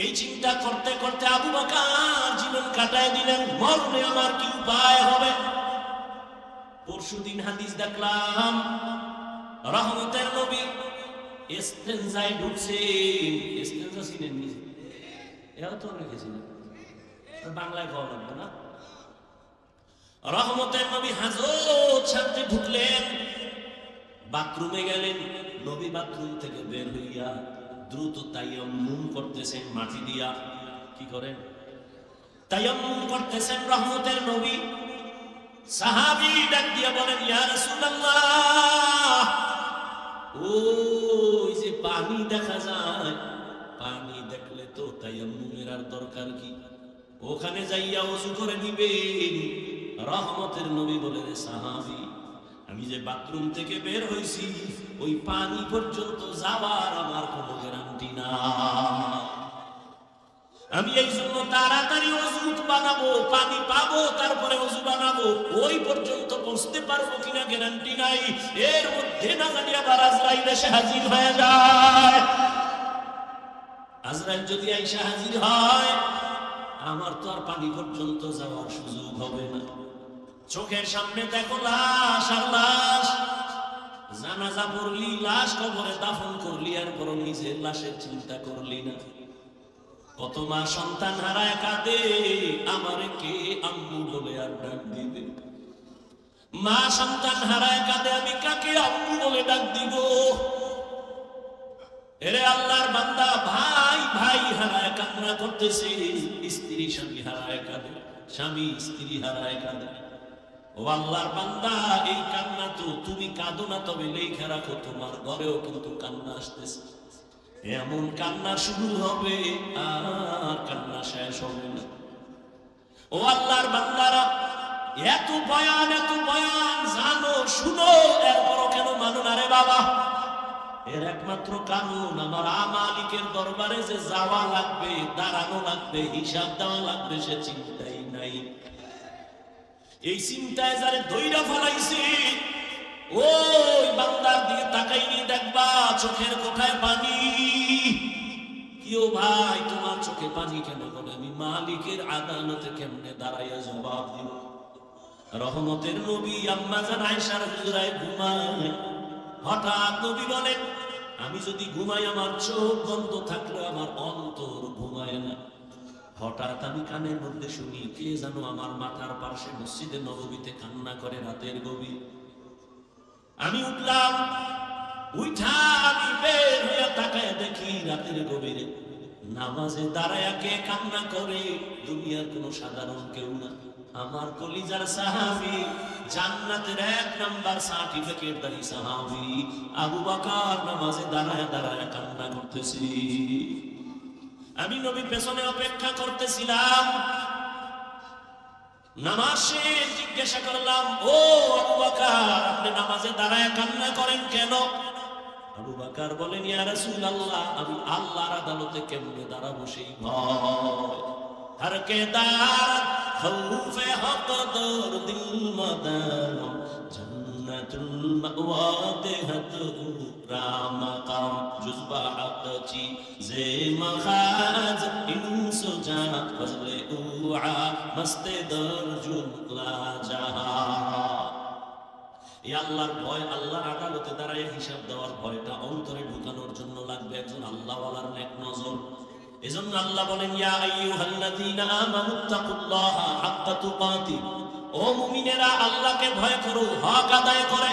এই চিন্তা করতে করতে আবু বকর জীবন কাটায় দিলেন, মরণে আমার কি উপায় হবে। পরশুদিন হাদিস দেখলাম, রহমতের নবী ইস্তেনজায় ঢুকছেন। ইস্তেনজা ছিলেন নিজে, এরা তো রেখেছিলেন, বাংলায় খাওয়া লাগবে না। রহমতের নবী হাজত সাথে ঢুকলেন, বাথরুমে গেলেন। নবী বাথরুম থেকে বের হইয়া দ্রুত তায়াম্মুম করতেছেন, মাটি দিয়া কি করেন? তায়াম্মুম করতেছেন রহমতের নবী। সাহাবী ডাক দিয়া বলেন, ইয়া রাসূলুল্লাহ, ওই যে পানি দেখা যায়, পানি দেখলে তো তায়াম্মুমের আর দরকার কি? ওখানে যাইয়া ওযু করে নিবেন। রহমতের নবী বলেন, সাহাবী, আমি যে বাথরুম থেকে বের হইছি ওই পানি পর্যন্ত যাওয়ার আমার কোনো গ্যারান্টি না। আমি এই জন্য তাড়াতাড়ি ওযু বানাবো, পানি পাবো, তারপরে ওযু বানাবো। ওই পর্যন্ত পৌঁছতে পারবো কিনা গ্যারান্টি নাই। এর মধ্যে না জানি আবার আজরাইল এসে হাজির হয়ে যায়। আজরাইল যদি আইসা হাজির হয়, আমার তো আর পানি পর্যন্ত যাওয়ার সুযোগ হবে না। চোখের সামনে দেখো লাশ আর লাশ। জানাজা পড়লি, লাশ কবরে দাফন করলি, আর পর নিজের লাশের চিন্তা করলি না। কত মা সন্তান হারায় কাঁদে, আমারে কে আম্মু বলে আর ডাক দিবে? মা সন্তান হারায় কাঁদে, আমি কাকে আম্মু বলে ডাক দিব? এরে আল্লাহর বান্দা, ভাই ভাই হারায় কান্না করতেছে, স্ত্রী স্বামী হারায় কাঁদে, স্বামী স্ত্রী হারায় কাঁদে। ও আল্লাহর বান্দা, এই কান্না তো তুমি কাঁদো না, তবে লেখা রাখো তোমার ঘরেও কিন্তু কান্না আসতেছে। এমন কান্না শুরু হবে আর কান্না শেষ হবে না। ও আল্লাহর বান্দারা, এত বয়ান জানো শুনো, এরপরও কেন মানো না রে বাবা? এর একমাত্র কারণ, আমার মালিকের দরবারে যে যাওয়া লাগবে, দাঁড়ানো লাগবে, হিসাব দেওয়া লাগবে, সে চিন্তাই নাই। এই চিন্তায় যারে দইরা ফলাইছে, ওই বান্দার দিকে তাকাইনি দেখবা চোখের কোঠায় পানি। কিও ভাই, তোমার চোখে পানি কেন? বলে, আমি মালিকের আদালতে কেমনে দাঁড়াইয়া জবাব দিব? রহমতের নবী আম্মা জান আয়েশার হুজরায় ঘুমায়। হঠাৎ নবী বলেন, আমি যদি ঘুমাই, আমার চোখ বন্ধ থাকলে আমার অন্তর ঘুমায় না। হঠাৎ আমি কানের মধ্যে শুনি, কে যেন আমার মাথার পাশে মসজিদে নববীতে কান্না করে রাতের গভীর। আমি উঠলাম, উঠা আমি বের হইয়া তাকায় দেখি রাতের গভীরে নামাজে দাঁড়ায়া কে কান্না করে? দুনিয়ার কোন সাধারণ কেউ না, আমার কলিজার সাহাবী, জান্নাতের 1 নাম্বার সার্টিফিকেট দারি সাহাবী আবু বকর নামাজে দাঁড়ায়া দাঁড়ায়া কান্না করতেছি। আমি নবী পেছনে অপেক্ষা করতেছিলাম। নামাজ শেষ, জিজ্ঞাসা করলাম, ও আবু বকর, আপনি নামাজে দাঁড়ায় কান্না করেন কেন? আবু বকর বলেন, ইয়া রাসূলুল্লাহ, আমি আল্লাহর আদালতে কেমনে দাঁড়াবো সেই ভয়। হর কে দার খৌফে হক দর দিল মাদার, জান্নাতুল মাওয়া দেহত রামাকাম জুজবা হাতচি জে মখাজ ইনসুজা ফজলে উআ মস্তে দরজুল লা জাহা। এই আল্লাহর ভয়, আল্লাহর আদালতে দাঁড়ায় হিসাব দেওয়ার ভয়টা অন্তরে ঢুকানোর জন্য লাগবে একজন আল্লাহওয়ালার নেক নজর। এজন্য আল্লাহ বলেন, ইয়া আইয়ুহাল্লাযীনা আমানুত্তাকুল্লাহা হাক্কা তুকাতি, ও মুমিনেরা আল্লাহকে ভয় করো হক আদায় করে।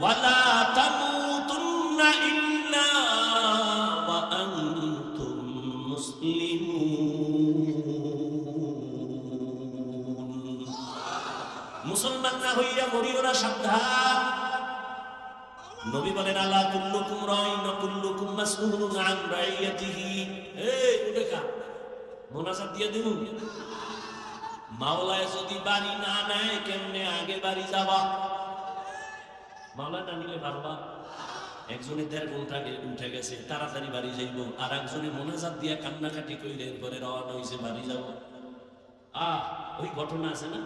ওয়ালা তামুতুন্না ইল্লা ওয়া আনতুম মুসলিমুন। মুসলমান না হইয়া মরিও না, সাবধান। নবী বলেন, আলা কুল্লুকুম রাইন ওয়া কুল্লুকুম মাসউলুন আন রাইয়াতিহি। এই উঠেকা মোনাজাত দিয়ে দিন। মাওলায় যদি বাড়ি না নেয়, কেমনে আগে বাড়ি যাবা? মাওলা না নিলে পারবা? একজনে 1.5 ঘন্টা উঠে গেছে, তাড়াতাড়ি বাড়ি যাইব, আর একজনে মোনাজাত দিয়া কান্নাকাটি কইলে এরপরে রওনা হইছে বাড়ি যাব। ওই ঘটনা আছে না,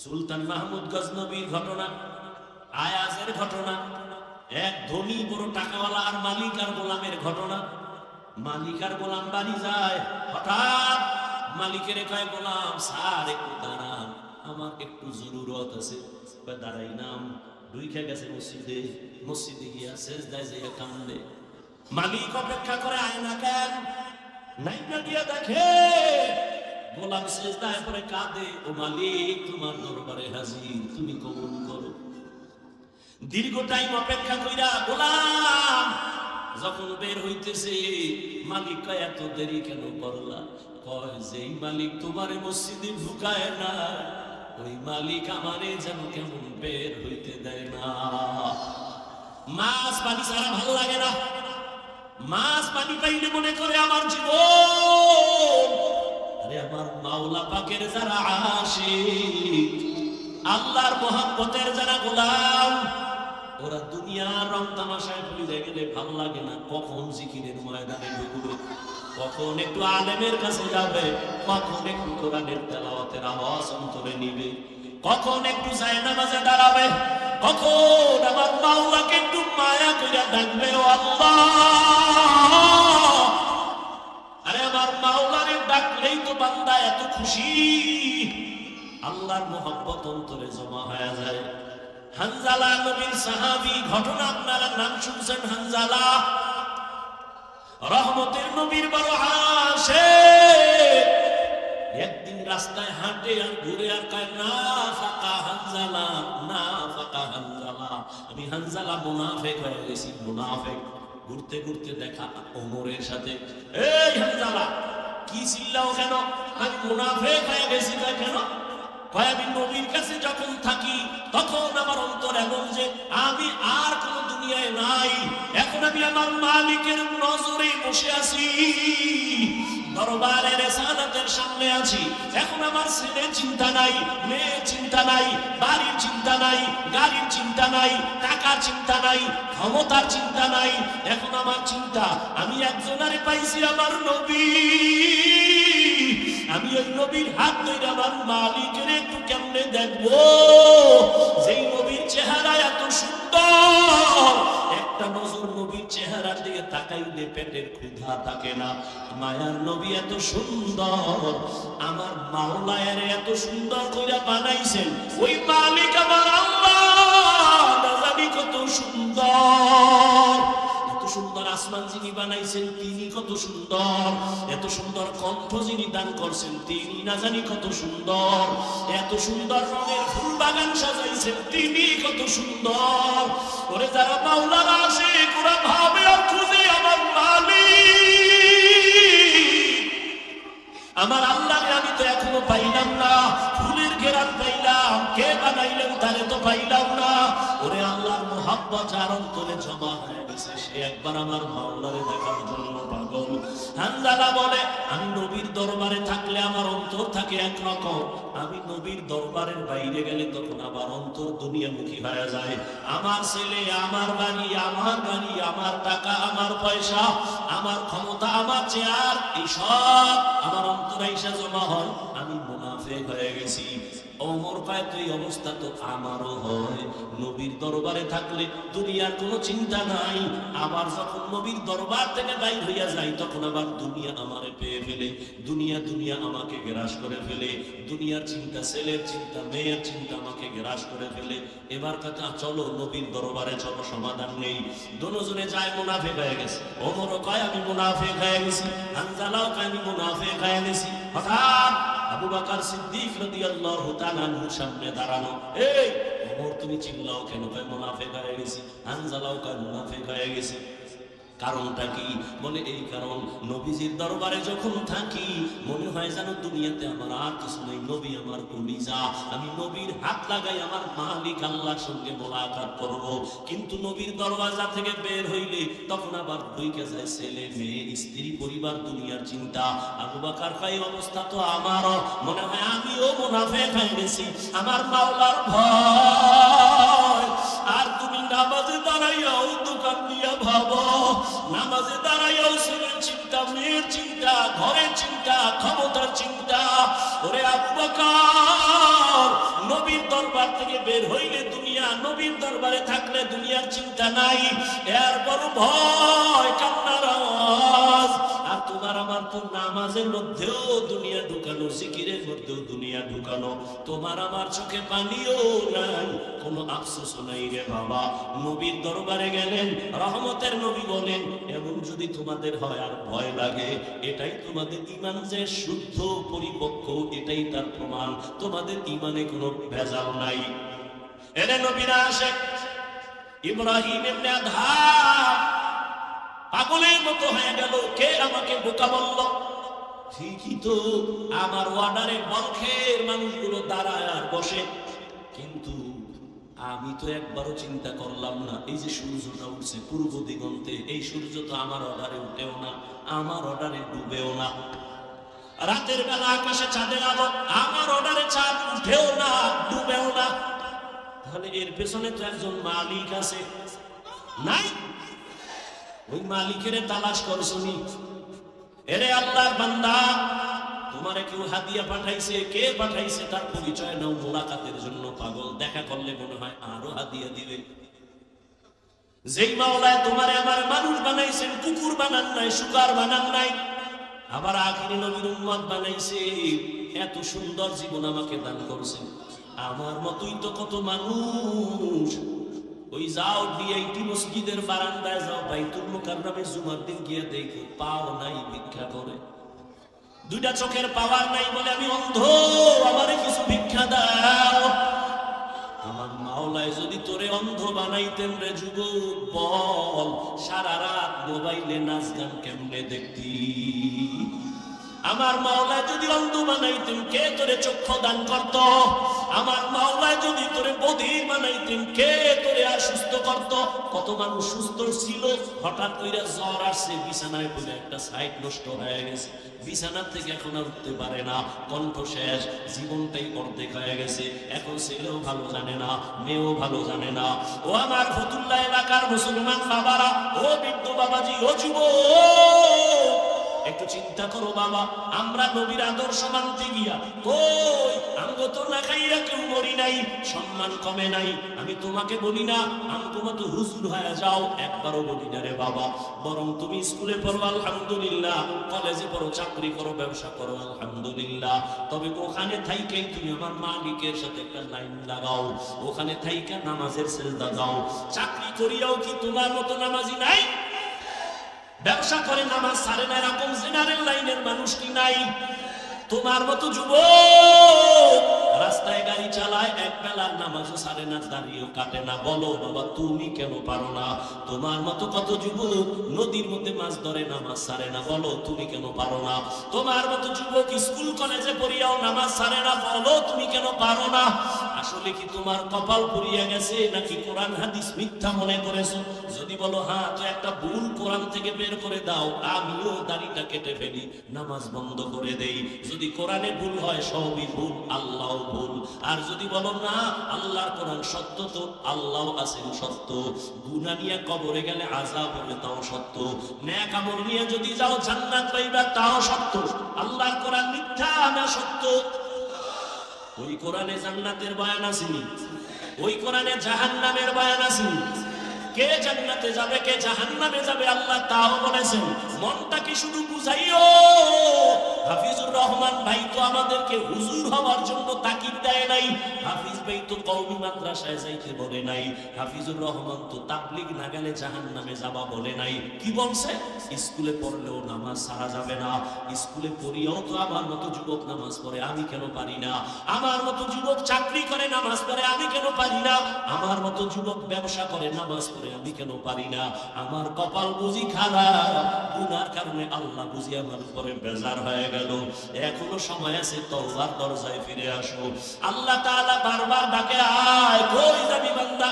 সুলতান মাহমুদ গজনবীর ঘটনা, আয়াজের ঘটনা, এক ধনী বড় টাকাওয়ালা আর মালিক আর গোলামের ঘটনা। মালিক আর গোলাম বাড়ি যায়, হঠাৎ মালিকের কয়, গোলাম স্যার একটু দাঁড়ান, আমার একটু জরুরত আছে। দাঁড়াই নাম, ঢুইকা গেছে মসজিদে, মসজিদে গিয়া সেজদায় যাইয়া কান্দে। মালিক অপেক্ষা করে, আয় না কেন? নাইকা গিয়া দেখে গোলাম সিজদায় পড়ে কাঁদে, ও মালিক তোমার দরবারে হাজির, তুমি কবুল করো। দীর্ঘ টাইম অপেক্ষা কইরা গোলাম যখন বের হইতেছে, মালিক কয় এত দেরি কেন করলা? কয় যেই মালিক তোমারে মসজিদে ঢুকায় না, ওই মালিক আমারে যেন কেমন বের হইতে দেয় না। মাছ পানি ছাড়া ভালো লাগে না, মাছ পানি পাইলে মনে করে আমার জীবন। আরে আমার মাওলা পাকের যারা আশিক, আল্লাহর মহব্বতের যারা গোলাম, ওরা দুনিয়ার রং তামাশায় ভুলে গেলে ভালো লাগে না। কখন জিকিরের ময়দানে ঢুকবে, কখন একটু আলেমের কাছে যাবে, কখন একটু কোরআনের তেলাওয়াতের আওয়াজ অন্তরে নিবে, কখন একটু জায়নামাজে দাঁড়াবে, কখন আমার মাওলাকে একটু মায়া কইরা ডাকবে, ও আল্লাহ। আরে আমার মাওলারে ডাকলেই তো বান্দা এত খুশি, আল্লাহর মহব্বত অন্তরে জমা হয়ে যায়। হানজালা নবীর সাহাবী, ঘটনা আপনারা নাম শুনছেন। হানজালা রহমতের নবীর বড় আশিক। একদিন রাস্তায় হাঁটে আর ঘুরে আর কয়, না ফাকা হানজালা, না ফাকা হানজালা, আমি হানজালা মুনাফিক হয়ে গেছি, মুনাফিক। ঘুরতে ঘুরতে দেখা ওমরের সাথে। এই হানজালা, কি চিল্লাও কেন? আমি মুনাফিক হয়ে গেছি। কেন? কয় আমি নবীর কাছে যখন থাকি তখন আমার অন্তর এমন যে আমি আর কোন দুনিয়ায় নাই, এখন আমি আমার মালিকের নজরে বসে আছি, দরবারে রিসালাতের সামনে আছি। এখন আমার ছেলের চিন্তা নাই, মেয়ের চিন্তা নাই, বাড়ির চিন্তা নাই, গাড়ির চিন্তা নাই, টাকার চিন্তা নাই, ক্ষমতার চিন্তা নাই। এখন আমার চিন্তা, আমি একজনারে পাইছি, আমার নবী। আমি ওই নবীর হাত ধরে আমার মালিকের একটু কেমনে দেখবো, যেই নবীর চেহারা এত সুন্দর, একটা নজর নবীর চেহারার দিকে তাকাইলে পেটের ক্ষুধা থাকে না। মায়ার নবী এত সুন্দর, আমার মাওলায়ের এত সুন্দর কইরা বানাইছেন, ওই মালিক আমার আল্লাহ না জানি কত সুন্দর। এত সুন্দর আসমান যিনি বানাইছেন তিনি কত সুন্দর, এত সুন্দর কণ্ঠ যিনি দান করছেন তিনি না জানি কত সুন্দর, এত সুন্দর রঙের ফুল বাগান সাজাইছেন তিনি কত সুন্দর। ওরে যারা মাওলার আশিক, ওরা ভাবে আর খুঁজে আমার মালিক, আমার আল্লাহকে আমি তো এখনো পাইলাম না। ফুলের ঘেরান পাইলাম, কে বানাইলেন তারে তো পাইলাম না। ওরে আল্লাহর মুহাব্বত যার অন্তরে জমা হয়ে গেছে, সে একবার আমার মাওলারে দেখার জন্য পাগল। হানজালা বলে, আমি নবীর দরবারে থাকলে আমার অন্তর থাকে একরকম, আমি নবীর দরবারের বাইরে গেলে তখন আমার অন্তর দুনিয়ামুখী হয়ে যায়। আমার ছেলে, আমার বাড়ি, আমার গাড়ি, আমার টাকা, আমার পয়সা, আমার ক্ষমতা, আমার চেয়ার, এইসব আমার অন্তরে এসে জমা হয়, আমি মুনাফিক হয়ে গেছি। ওমর কয়, তো এই অবস্থা তো আমারও হয়। নবীর দরবারে থাকলে দুনিয়ার কোনো চিন্তা নাই, আবার যখন নবীর দরবার থেকে বাইর হইয়া যাই তখন আবার দুনিয়া আমারে পেয়ে ফেলে, দুনিয়া দুনিয়া আমাকে গ্রাস করে ফেলে, দুনিয়ার চিন্তা, ছেলের চিন্তা, মেয়ের চিন্তা আমাকে গ্রাস করে ফেলে। এবার কথা, চলো নবীর দরবারে চলো, সমাধান নেই। দুজনে যায়, মুনাফিক হয়ে গেছে। ওমরও কয় আমি মুনাফিক হয়ে গেছি, হানজালাও কয় আমি মুনাফিক হয়ে গেছি। হঠাৎ আবু বকর সিদ্দিক রাদিয়াল্লাহু তাআলা আনহুর সামনে দাঁড়ানো। এই ওমর, তুমি চিল্লাও কেন? কয় মুনাফিক হয়ে গেছি। হানজালাও কয় মুনাফিক হয়ে গেছি। কারণটা কি? বলে এই কারণ, নবীজির দরবারে যখন থাকি মনে হয় যেন দুনিয়াতে আমার আর কিছু নেই, নবী আমার কলিজা, আমি নবীর হাত লাগাই আমার মালিক আল্লাহর সঙ্গে মোলাকাত করব। কিন্তু নবীর দরওয়াজা থেকে বের হইলে তখন আবার ঢুকে যায় ছেলে, মেয়ে, স্ত্রী, পরিবার, দুনিয়ার চিন্তা। আবু বকর কয়, অবস্থা তো আমারও, মনে হয় আমিও মুনাফিক হয়ে গেছি, আমার মাওলার ভয়। আর তুমি নামাজে দাঁড়াইয়াও দোকান দিয়া ভাবো, নামাজে দাঁড়াইয়াও ছেলের চিন্তা, মেয়ের চিন্তা, ঘরের চিন্তা, ক্ষমতার চিন্তা। ওরে আবু বকর, নবীর দরবার থেকে বের হইলে দুনিয়া, নবীর দরবারে থাকলে দুনিয়ার চিন্তা নাই, এরপর ভয়, কান্নার আওয়াজ। আর তোমার আমার তো নামাজের মধ্যেও দুনিয়া ঢুকানো, জিকিরের মধ্যেও দুনিয়া ঢুকানো, তোমার আমার চোখে পানিও নাই, কোনো আফসোস নাই রে বাবা। নবীর দরবারে গেলেন, রহমতের নবী বলেন, এমন যদি তোমাদের হয় আর ভয় লাগে, এটাই তোমাদের ঈমান যে শুদ্ধ পরিপক্ক, এটাই তার প্রমাণ, তোমাদের ঈমানে কোনো ভেজাল নাই। এনে নবীরা আসে, ইব্রাহিম ইবনে আদহাম পাগলের মতো হয়ে গেল, কে আমাকে বোকা বলল? ঠিকই তো, আমার ওয়ার্ডারে বলখের মানুষগুলো দাঁড়ায় আর বসে, কিন্তু আমি তো একবারও চিন্তা করলাম না এই যে সূর্যটা উঠছে পূর্ব দিগন্তে, এই সূর্য তো আমার অর্ডারে উঠেও না, আমার অর্ডারে ডুবেও না। রাতের বেলা আকাশে চাঁদের আলো, আমার অর্ডারে চাঁদ উঠেও না, ডুবেও না। তাহলে এর পেছনে তো একজন মালিক আছে, নাই? ওই মালিকের তালাশ করছনি? এরে আল্লাহর বান্দা, তোমারে কেউ হাদিয়া পাঠাইছে, কে পাঠাইছে তার পরিচয় নাও, মোলাকাতের জন্য পাগল, দেখা করলে মনে হয় আরো হাদিয়া দিবে। যেই মাওলায় তোমারে আমার মানুষ বানাইছেন, কুকুর বানান নাই, শুকার বানান নাই, আবার আখিরি নবীর উম্মত বানাইছে, এত সুন্দর জীবন আমাকে দান করছেন। আমার মতোই তো কত মানুষ, ওই যাও ডিআইটি মসজিদের বারান্দায় যাও, বাইতুল মুকাররমে জুমার দিন গিয়ে দেখো, পাও নাই, ভিক্ষা করে। দুইটা চোখের পাওয়ার নাই বলে আমি অন্ধ, আমারে কিছু ভিক্ষা দাও। আমার মাওলায় যদি তোরে অন্ধ বানাইতেন রে যুবক, বল সারা রাত মোবাইলে নাচ গান কেমনে দেখতি? আমার মাওলায় যদি অন্ধ বানাইতেন, কে তোরে চক্ষু দান করত? আমার মাওলায় যদি তোরে বধির বানাইতেন, কে তোরে আর সুস্থ করত? কত মানুষ সুস্থ ছিল, হঠাৎ করে জ্বর আসছে, বিছানায় পড়ে একটা সাইড নষ্ট হয়ে গেছে, বিছানা থেকে এখন আর উঠতে পারে না, কণ্ঠ শেষ, জীবনটাই অর্ধেক হয়ে গেছে। এখন ছেলেও ভালো জানে না, মেয়েও ভালো জানে না। ও আমার ফতুল্লাহ এলাকার মুসলমান বাবারা, ও বৃদ্ধ বাবাজি, ও যুবক, একটু চিন্তা করো বাবা, আমরা নবীর আদর্শ মানতে গিয়া কই আমগো তো না খাইয়া কেউ মরি নাই, সম্মান কমে নাই। আমি তোমাকে বলি না আমগো মতো হুজুর হয়ে যাও, একবারও বলি না রে বাবা। বরং তুমি স্কুলে পড়ো আলহামদুলিল্লাহ, কলেজে পড়ো, চাকরি করো, ব্যবসা করো আলহামদুলিল্লাহ, তবে ওখানে থাইকেই তুমি আমার মালিকের সাথে একটা লাইন লাগাও, ওখানে থাইকা নামাজের সেজদা দাও। চাকরি করিয়াও কি তোমার মতো নামাজি নাই? ব্যবসা করে নামাজ ছাড়ে না এরকম জেনারেল লাইনের মানুষ কি নাই? তোমার মতো যুবক রাস্তায় গাড়ি চালায়, এক বেলার নামাজও ছাড়ে না, দাঁড়িয়েও কাটে না। বলো বাবা তুমি কেন পারো না? তোমার মতো কত যুবক নদীর মধ্যে মাছ ধরে, নামাজ ছাড়ে না, বলো তুমি কেন পারো না? তোমার মতো যুবক স্কুল কলেজে পড়িয়াও নামাজ ছাড়ে না, বলো তুমি কেন পারো না? আসলে কি তোমার কপাল পুড়িয়ে গেছে, নাকি কোরআন হাদিস মিথ্যা মনে করেছো? যদি বলো হ্যাঁ, তো একটা ভুল কোরআন থেকে বের করে দাও, আমিও দাড়িটা কেটে ফেলি, নামাজ বন্ধ করে দেই। যদি কোরআনে ভুল হয় সবই ভুল, আল্লাহ ভুল। আর যদি বলো না আল্লাহর কোরআন সত্য, তো আল্লাহ আছেন সত্য। গুনাহ নিয়ে কবরে গেলে আযাব হবে, তাও সত্য। নেক আমল নিয়ে যদি যাও জান্নাত পাইবা, তাও সত্য। আল্লাহর কোরআন মিথ্যা না সত্য? ওই কোরআনে জান্নাতের বয়ান আসেনি, ওই কোরআনে জাহান্নামের বয়ান আসেনি। কে জান্নাতে যাবে, কে জাহান্নামে যাবে আল্লাহ তাও বলেছেন। মনটাকে শুধু বুঝাইও। হাফিজুর রহমান ভাই তো আমাদেরকে হুজুর হওয়ার জন্য তাকিদ দেয় নাই, হাফিজ ভাই তো কওমি মাদ্রাসায় যাইতে বলে নাই, হাফিজুর রহমান তো তাবলীগ না গেলে জাহান্নামে যাবা বলে নাই। কি বলছে? স্কুলে পড়লেও নামাজ ছাড়া যাবে না। স্কুলে পড়িয়াও তো আমার মতো যুবক নামাজ পড়ে, আমি কেন পারি না? আমার মতো যুবক চাকরি করে নামাজ পড়ে, আমি কেন পারি না? আমার মতো যুবক ব্যবসা করে নামাজ পড়ে, আমি কেন পারি না? আমার কপাল বুঝি খারাপ, গুনার কারণে আল্লাহ বুঝি আমার উপরে বেজার হয়ে গেল। এখনো সময় আছে, তওবার দরজায় ফিরে আসো। আল্লাহ তাআলা বারবার ডাকে, আয়, কই যাবি বান্দা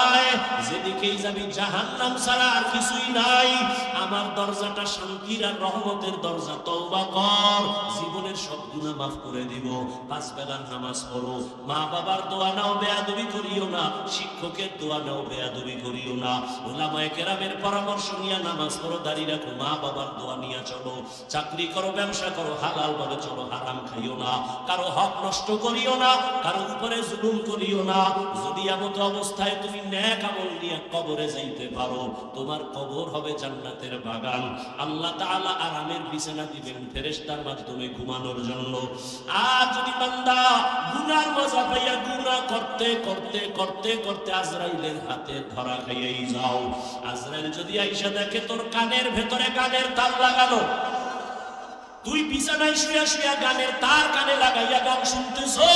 আয়, যেদিকেই যাবি জাহান্নাম ছাড়া আর কিছুই নাই। আমার দরজাটা শান্তির আর রহমতের দরজা, তওবা কর, জীবনের সব গুনাহ মাফ করে দিব। 5 বেলার নামাজ পড়ো, মা বাবার দোয়া নাও, বেয়াদবি করিও না, শিক্ষকের দোয়া নাও, বেয়াদবি করিও না, উলামায়ে কেরামের পরামর্শ নিয়ে নামাজ পড়ো, দাঁড়িয়ে রাখো, মা বাবার দোয়া নিয়ে চলো, চাকরি করো, ব্যবসা করো, হালাল ভাবে চলো, হারাম খাইও না, কারো হক নষ্ট করিও না। না, কারো উপরে জুলুম করিও না। যদি এমন অবস্থায় তুমি নেক আমল নিয়ে কবরে যাইতে পারো, তোমার কবর হবে জান্নাতের বাগান। আল্লাহ তাআলা আরামের বিছানা দিবেন ফেরেশতার মাধ্যমে ঘুমানোর জন্য। আর যদি বান্দা গুনার মজা পাইয়া গুনাহ করতে করতে করতে করতে আজরাইলের হাতে ধরা খাইয়াই যাও, আজরাইল যদি আইসা দেখে তোর কানের ভেতরে গানের তার লাগানো, তুই বিছানায় শুয়া শুয়া গানের তার কানে লাগাইয়া গান শুনতেছো,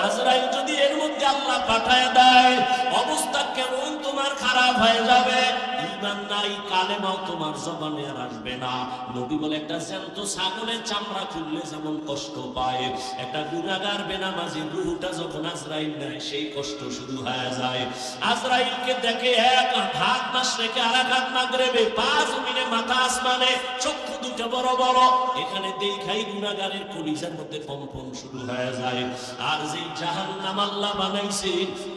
আজরাইল যদি এর মধ্যে আল্লাহ পাঠায় দেয়, অবস্থা কেমন তোমার খারাপ হয়ে যাবে। ঈমান নাই, কালেমাও তোমার জবানে আর আসবে না। নবী বলে একটা জ্যান্ত ছাগলের চামড়া খুললে যেমন কষ্ট পায়, একটা গুনাহগার বেনামাজি রূহটা যখন আজরাইল নেয় সেই কষ্ট শুরু হয়ে যায়। আজরাইলকে দেখে এক হাত মাশরিকে আর এক হাত মাগরিবে, পা জমিনে মাথা আসমানে, চক্ষু দুটো বড় বড়, এখানে দেখাই গুনাহগারের কলিজার মধ্যে কম্পন শুরু হয়ে যায়। আর যে জাহান্নাম আল্লাহ বানাইছে,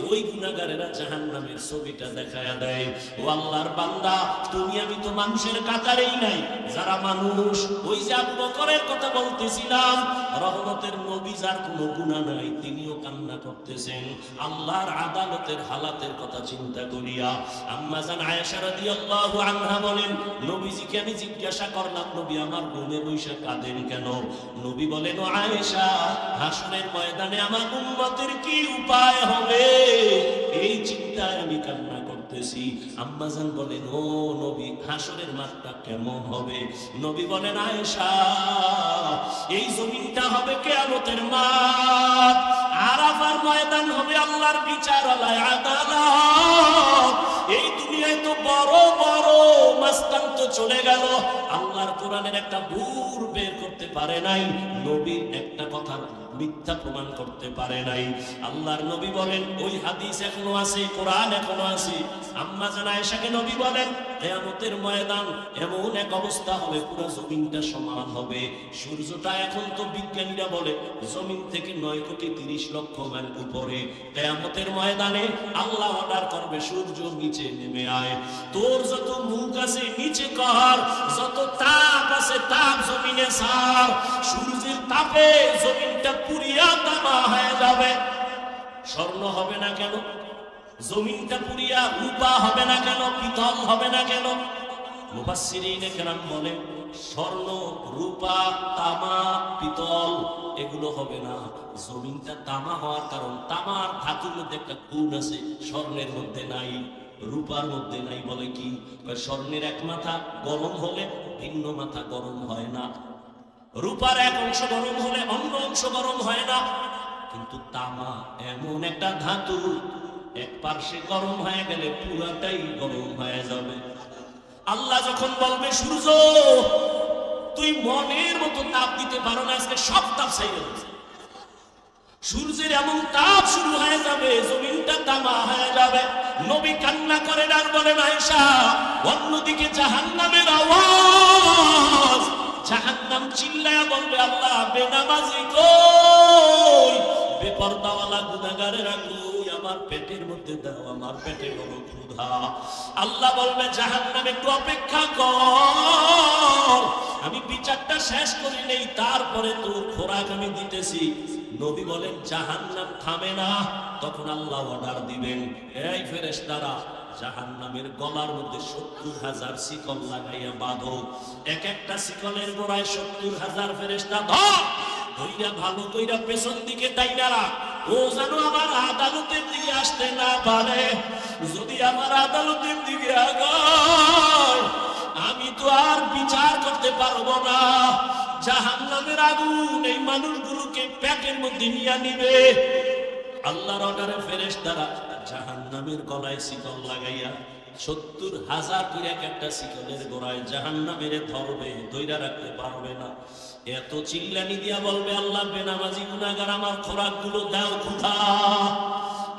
ওই গুনাহগারেরা জাহান্নামের ছবিটা দেখায়া দেয়। ও আল্লাহর বান্দা, তুমি আমি তো মানুষের কাতারেই নাই। যারা মানুষ, ওই যে আবু বকরের কথা বলতেছিলাম, রহমতের নবী যার কোনো গুনাহ নাই, তিনিও কান্না করতেছেন আল্লাহর আদালতের হালাতের কথা চিন্তা করিয়া। আম্মা জান আয়েশা রাদিয়াল্লাহু আনহা বলেন, নবীজিকে আমি জিজ্ঞাসা করলাম, নবী আমার রুমে বসে কাঁদেন কেন? নবী বলেন, ও আয়েশা, হাসরের ময়দানে আমার উম্মতের কি উপায় হবে, এই চিন্তায় আমি কান্না করতেছি। আম্মা জান বলেন, ও নবী, হাসরের মাঠটা কেমন হবে? নবী বলেন, আয়েশা, এই জমিনটা হবে কিয়ামতের মাঠ, আরাফার ময়দান হবে আল্লাহর বিচারালয়, আদালত। এই দুনিয়ায় তো বড় বড় মাস্তান তো চলে গেল, আল্লাহর কোরআনের একটা ভুল বের করতে পারে নাই, নবীর একটা কথা মিথ্যা প্রমাণ করতে পারে নাই। আল্লাহর নবী বলেন, ওই হাদিস এখনো আছে, কোরআন এখনো আছে। আম্মা জান আয়েশাকে নবী বলেন, কিয়ামতের ময়দান এমন এক অবস্থা হবে, পুরো জমিনটা সমান হবে। সূর্যটা এখন তো বিজ্ঞানীরা বলে জমিন থেকে 9,30,00,000 মাইল উপরে। কিয়ামতের ময়দানে আল্লাহ অর্ডার করবে, সূর্য নিচে নেমে আয়, তোর যত মুখ আছে নিচে কর, যত তাপ আছে তাপ জমিনে ছাড়। সূর্যের তাপে জমিনটা পুরিয়া তামা হয়ে যাবে। স্বর্ণ হবে না কেন? জমিনটা পুরিয়া রূপা হবে না কেন? পিতল হবে না কেন? মুফাসসিরিনে কেরাম বলেন, স্বর্ণ, রূপা, তামা, পিতল এগুলো হবে না। জমিনটা তামা হওয়ার কারণ, তামার ধাতুর মধ্যে একটা গুণ আছে, স্বর্ণের মধ্যে নাই, রূপার মধ্যে নাই। বলে কি? স্বর্ণের এক মাথা গরম হলে ভিন্ন মাথা গরম হয় না, রূপার এক অংশ গরম হলে অন্য অংশ গরম হয় না। কিন্তু তামা এমন একটা ধাতু, এক পার্শ্বে গরম হয়ে গেলে পুরাটাই গরম হয়ে যাবে। আল্লাহ যখন বলবে, সূর্য তুই মনের মতো তাপ দিতে পারো না, আজকে সব তাপ ছেড়ে দিচ্ছে, সূর্যের এমন তাপ শুরু হয়ে যাবে, জমিনটা তামা হয়ে যাবে। নবী কান্না করেন আর বলেন, আয়েশা, অন্যদিকে জাহান্নামের আওয়াজ, জাহান্নাম চিল্লায়া বলবে, আল্লাহ বেনামাজি কই, বেপরদাওয়ালা গুনাহগারেরা কই, আমার পেটের মধ্যে দাও, আমার পেটে বড় ক্ষুধা। আল্লাহ বলবে, জাহান্নাম একটু অপেক্ষা কর, আমি বিচারটা শেষ করি নেই, তারপরে তোর খোরাক আমি দিতেছি। নবী বলেন, জাহান্নাম থামে না, তখন আল্লাহ অর্ডার দিবেন, এই ফেরেশতারা জাহান্নামের গলার মধ্যে 70,000 শিকল লাগাইয়া বাঁধো, এক একটা শিকলের গোড়ায় 70,000 ফেরেশতা ধইরা ভালো কইরা পেছন দিকে টাইনা রাখ, ও যেন আমার আদালতের দিকে আসতে না পারে। যদি আমার আদালতের দিকে আগায়, আমি তো আর বিচার করতে পারবো না। জাহান্নামের আগুন এই মানুষগুলোকে পেটের মধ্যে নিয়ে নিবে। আল্লাহর অর্ডারে ফেরেশতারা জাহান্নামের গলায় শিকল লাগাইয়া 70,000 করে একটা শিকলের গোড়ায় জাহান্নামের ধরবে, ধইরা রাখতে পারবে না। এত চিল্লানি দিয়া বলবে, আল্লাহ বেনামাজি গুনাহগার আমার খোরাকগুলো দাও খোদা।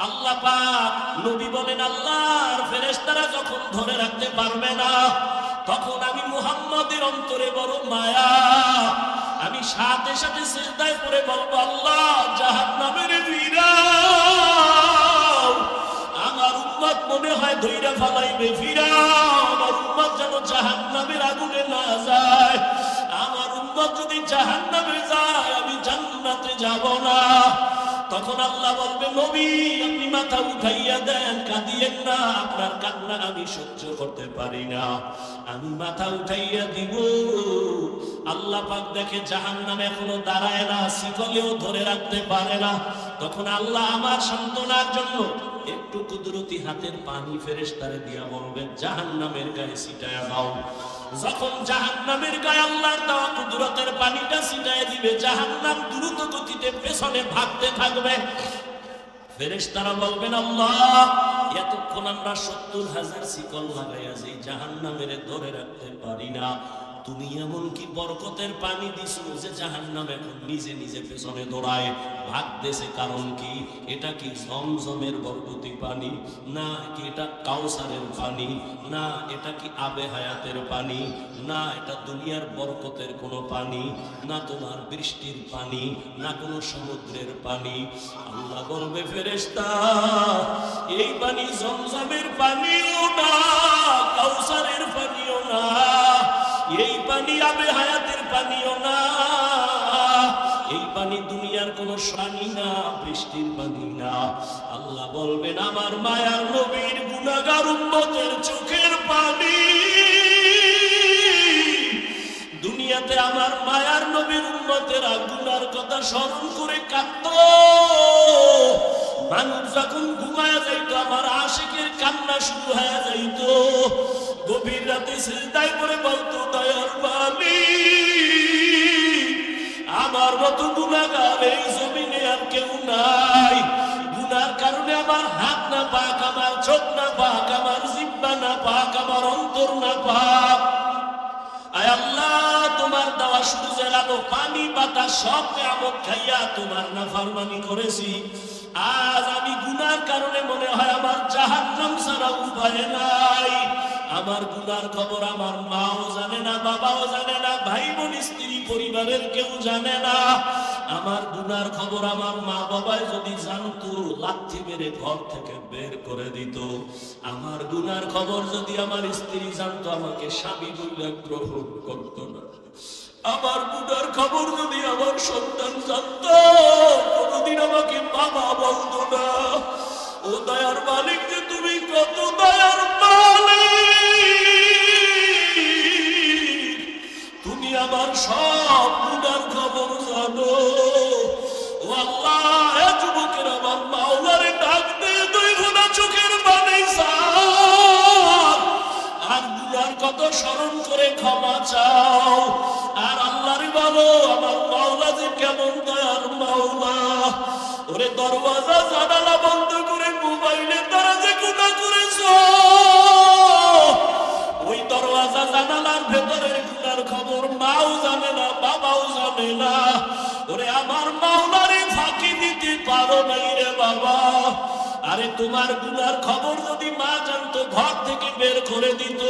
আল্লাহ পাক নবী বলেন, আল্লাহর ফেরেশতারা যখন ধরে রাখতে পারবে না, তখন আমি মুহাম্মদের অন্তরে বড় মায়া, আমি সাথে সাথে সিজদায় পড়ে বলবো, আল্লাহ জাহান্নামের ফিরাও, আমার উম্মত মনে হয় ধইরা ফালাইবে, ফিরাও, আমার উম্মত যেন জাহান্নামের আগুনে না যায়। আমার উম্মত যদি জাহান্নামে যায় আমি জান্নাতে যাব না। তখন আল্লাহ বলবে, নবী আপনি মাথা উঠাইয়া দেন, কাঁদিয়েন না, আপনার কান্না আমি সহ্য করতে পারি না। আমি মাথা উঠাইয়া দিব। আল্লাহ পাক দেখে জাহান্নাম এখনো দাঁড়ায় না, শিকলেও ধরে রাখতে পারে না। তখন আল্লাহ আমার সান্ত্বনার জন্য একটু কুদরতি হাতের পানি ফেরেশতারে দিয়া বলবে, জাহান্নামের গায়ে ছিটায়া দাও। যখন জাহান্নামের গায়ে আল্লাহর দেওয়া কুদরতের পানিটা ছিটায় দিবে, জাহান্নাম দ্রুত গতিতে পেছনে ভাগতে থাকবে। ফেরেশতারা বলবেন, আল্লাহ এতক্ষণ আমরা ৭০,০০০ শিকল লাগাইয়া যে জাহান্নামের ধরে রাখতে পারি না, তুমি এমন কি বরকতের পানি দিছো যে জাহান্নাম এখন নিজে নিজে পেছনে দৌড়ায় ভাগতেছে? কারণ কি? এটা কি জমজমের বরকতি পানি? না কি এটা কাউসারের পানি? না এটা কি আবে হায়াতের পানি? না এটা দুনিয়ার বরকতের কোনো পানি? না তোমার বৃষ্টির পানি? না কোনো সমুদ্রের পানি? আল্লাহ বলবে, ফেরেশতা এই পানি জমজমের পানিও না, কাউসারের পানিও না, এই পানি আবে হায়াতের পানিও না, এই পানি দুনিয়ার কোনো পানি না, বৃষ্টির পানি না। আল্লাহ বলবেন, আমার মায়ার নবীর গুনাহগার উম্মতের চোখের পানি। দুনিয়াতে আমার মায়ার নবীর উম্মতেরা গুনার কথা স্মরণ করে কাঁদত। মানুষ যখন ঘুমায়া যাইত, আমার আশিকের কান্না শুরু হয়ে যাইত। গভীর রাতে সিজদায় করে বলতো, দয়ার মালিক আমার মতো গুনাহগার এই জমিনে আর কেউ নাই। গুনার কারণে আমার হাত না পাক, আমার চোখ না পাক, আমার জিহ্বা না পাক, আমার অন্তর না পাক। আয় আল্লাহ, তোমার দেওয়া সূর্যের আলো, পানি, বাতাস সব নিয়ামত খাইয়া তোমার নাফরমানি করেছি। আজ আমি গুনার কারণে মনে হয় আমার জাহান্নাম ছাড়া উপায় নাই। আমার গুনার খবর আমার মাও জানে না, বাবাও জানে না, ভাই বোন স্ত্রী পরিবারের কেউ জানে না। আমার গুনার খবর আমার মা বাবাই যদি জানতো, লাথি মেরে ঘর থেকে বের করে দিত। আমার গুনার খবর যদি আমার স্ত্রী জানতো, আমাকে স্বামী বলে গ্রহণ করত না। আমার গুনার খবর যদি আমার সন্তান জানতো, কোনদিন আমাকে বাবা বলতো না। ও দয়ার মালিক যে তুমি কত দয়ার মালিক, তুমি আমার সব গুনার খবর জানো। ও আল্লাহ, এ যুবকের আমার মাওলারে ডাক দে, দুই ঘোড়া চোখের পানি চাও, আর গুনার কত স্মরণ করে ক্ষমা চাও। আর আল্লাহরে বলো, আমার মাওলা যে কেমন দয়ার মাওলা। ওরে দরওয়াজা জানালা বন্ধ করে মোবাইলে তারা যে গুনাহ করেছো, ওই দরওয়াজা জানালার ভেতরের গুনার খবর মাও জানে না, বাবাও জানে না। ওরে আমার মাওলারে ফাঁকি দিতে পারো নাই রে বাবা। আরে তোমার গুনার খবর যদি মা জানতো, ঘর থেকে বের করে দিত।